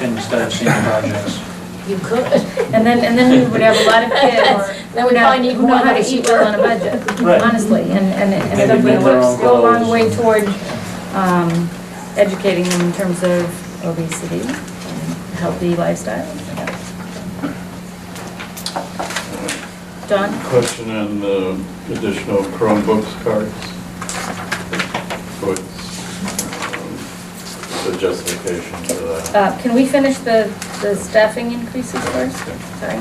instead of senior projects. You could. And then we would have a lot of kids Then we probably need who know more how to than eat well on a budget, Right. honestly. And Maybe it bring their own would go a long goals. way toward educating them in terms of obesity and healthy lifestyle. John? Question on the additional Chromebooks cards. What's the justification for that? Can we finish the staffing increases first? Sorry.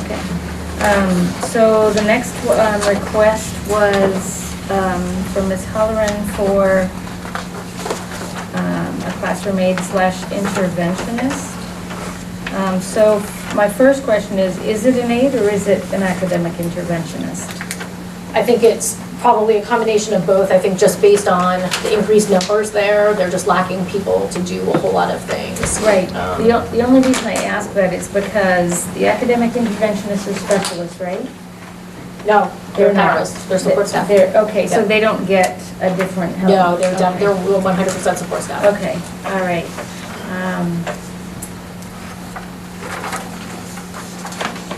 Okay. So the next request was from Ms. Halloran for a classroom aide / interventionist. So my first question is it an aide or is it an academic interventionist? I think it's probably a combination of both. I think just based on the increased numbers there, they're just lacking people to do a whole lot of things. Right. The only reason I ask that is because the academic interventionists are specialists, right? No, they're not. paras, they're support staff. Okay, so Yeah. they don't get a different help? No, they're Okay. they're 100% support staff. Okay, all right.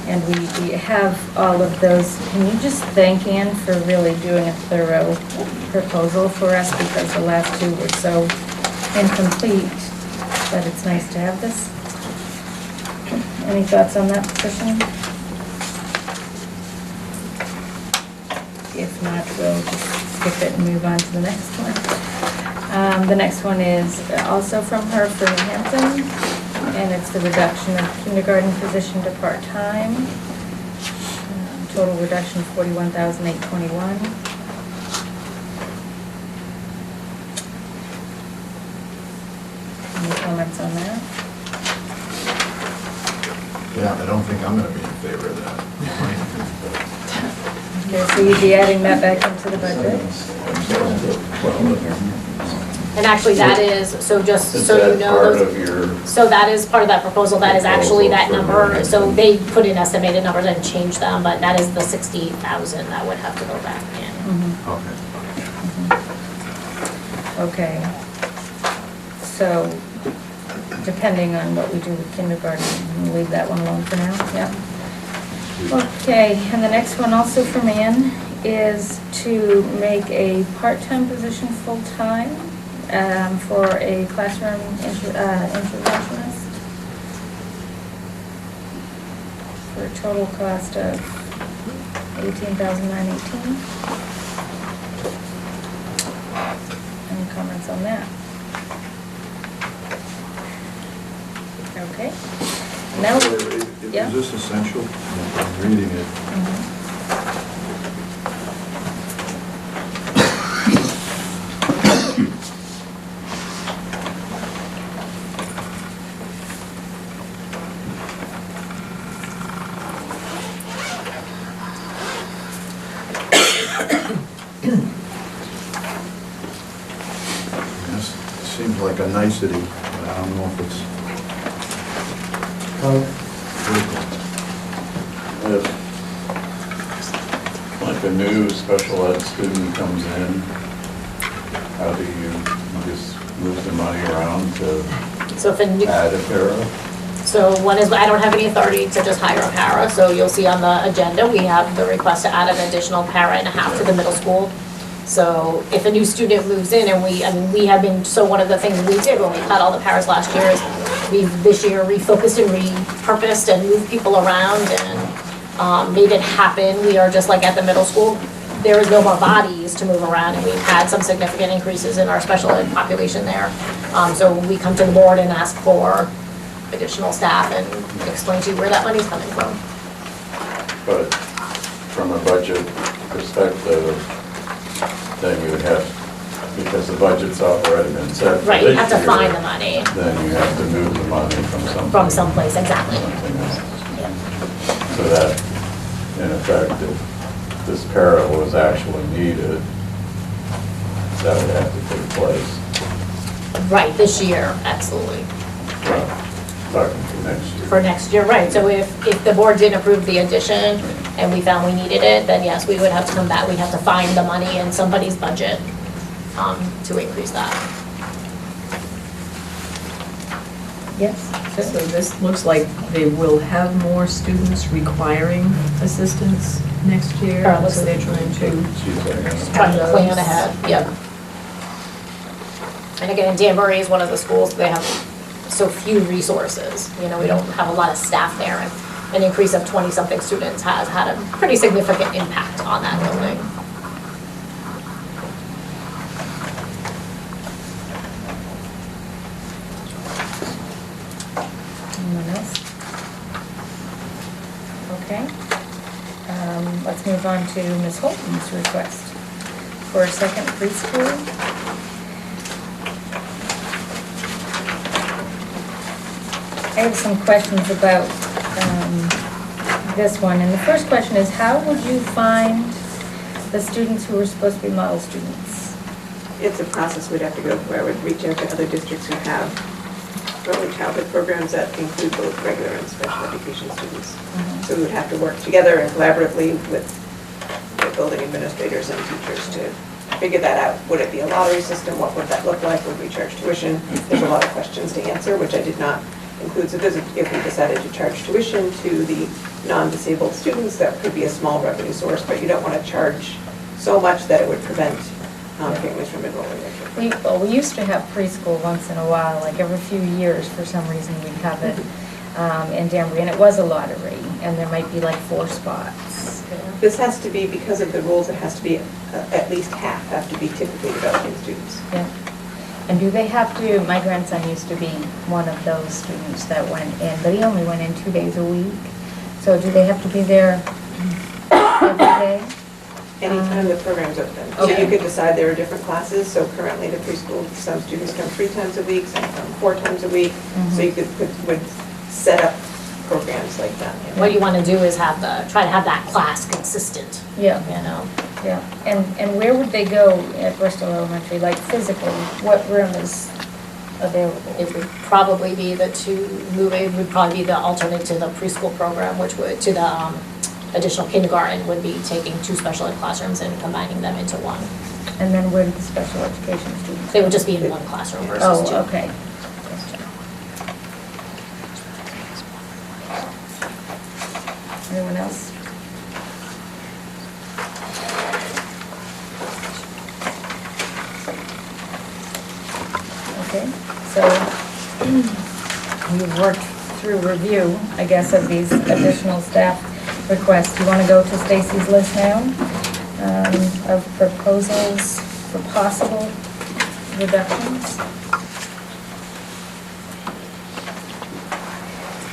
And we have all of those. Can you just thank Ann for really doing a thorough proposal for us, because the last two were so incomplete, but it's nice to have this. Any thoughts on that position? If not, we'll just skip it and move on to the next one. The next one is also from her for New Hampton, and it's the reduction of kindergarten position to part-time. Total reduction $41,821. Any comments on that? Yeah, I don't think I'm gonna be in favor of that. Okay, so you'd be adding that back into the budget? And actually, that is, so just Is so you that know, part those- of your, so that is part of that proposal, that is actually that Proposal for number. New So Hampton. they put in estimated numbers and changed them, but that is the 60,000 that would have to go back in. Okay. Okay. So, depending on what we do with kindergarten, we'll leave that one alone for now, yeah? Okay, and the next one also from Ann is to make a part-time position full-time for a classroom interventionist for a total cost of $18,918. Any comments on that? Okay. Now, yeah. Is this essential? I'm reading it. This seems like a nicety, but I don't know if it's critical. if, like a new special ed student comes in, how do you just move the money around to So if a new, add a para? so one is, I don't have any authority to just hire a para, so you'll see on the agenda, we have the request to add an additional para and a half to the middle school. So if a new student moves in, and we have been, so one of the things we did when we cut all the paras last year is we've this year refocused and repurposed and moved people around and made it happen. We are just like at the middle school, there is no more bodies to move around, and we've had some significant increases in our special ed population there. So we come to the board and ask for additional staff and explain to you where that money's coming from. But from a budget perspective, then you would have, because the budget's already been set for Right, you have to this year, find the money then you have to move the money from someplace, exactly. So that, in effect, if this para was actually needed, that would have to take place. Right, this year, absolutely. Well, talking for next year. For next year, right. So if the board didn't approve the addition and we found we needed it, then yes, we would have to come back. We'd have to find the money in somebody's budget to increase that. Yes? So this looks like they will have more students requiring assistance next year, Or it looks so they're trying to. Trying to plan ahead, yep. And again, Danbury is one of the schools, they have so few resources. You know, we don't have a lot of staff there, and an increase of 20-something students has had a pretty significant impact on that building. Anyone else? Okay. Let's move on to Ms. Holton's request for a second preschool. I have some questions about this one, and the first question is, how would you find the students who are supposed to be model students? It's a process we'd have to go through. I would reach out to other districts who have early childhood programs that include both regular and special education students. So we would have to work together and collaboratively with the building administrators and teachers to figure that out. Would it be a lottery system? What would that look like? Would we charge tuition? There's a lot of questions to answer, which I did not include. So if we decided to charge tuition to the non-disabled students, that could be a small revenue source, but you don't want to charge so much that it would prevent families from enrolling their children. We used to have preschool once in a while, like every few years, for some reason we'd have it in Danbury, and it was a lottery, and there might be like 4 spots. This has to be, because of the rules, it has to be, at least half have to be typically developing students. Yeah. And do they have to, my grandson used to be one of those students that went in, but he only went in 2 days a week. So do they have to be there every day? Anytime the program's open. So you could decide there are different classes. So currently the preschool, some students come 3 times a week, some come 4 times a week. So you would set up programs like that. What you want to do is try to have that class consistent. Yeah. You know. Yeah, and where would they go at Bristol Elementary, like physically? What room is available? It would probably be it would probably be the alternate to the preschool program, which would, to the additional kindergarten, would be taking 2 special ed classrooms and combining them into one. And then where do the special education students? They would just be in one classroom versus 2. Oh, okay. Anyone else? Okay, so we've worked through review, I guess, of these additional staff requests. Do you want to go to Stacy's list now of proposals for possible reductions?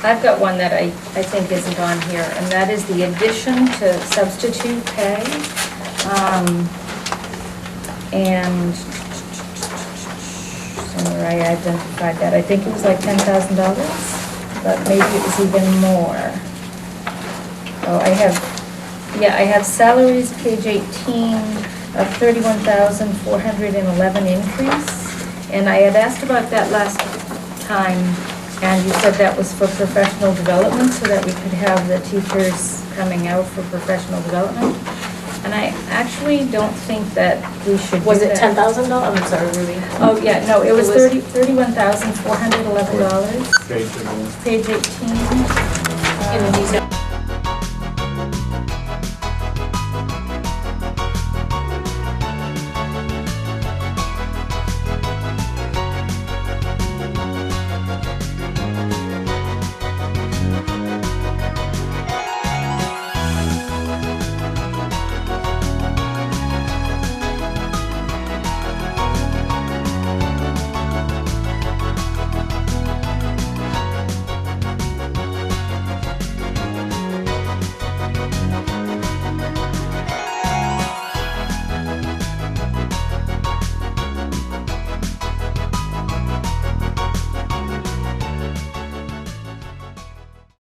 I've got one that I think isn't on here, and that is the addition to substitute pay. And somewhere I identified that. I think it was like $10,000, but maybe it was even more. Oh, I have salaries, page 18, of 31,411 increase. And I had asked about that last time, and you said that was for professional development, so that we could have the teachers coming out for professional development. And I actually don't think that we should do that. Was it $10,000? I'm sorry, Ruby. Oh, yeah, no, it was $31,411. Page 18. In the detail.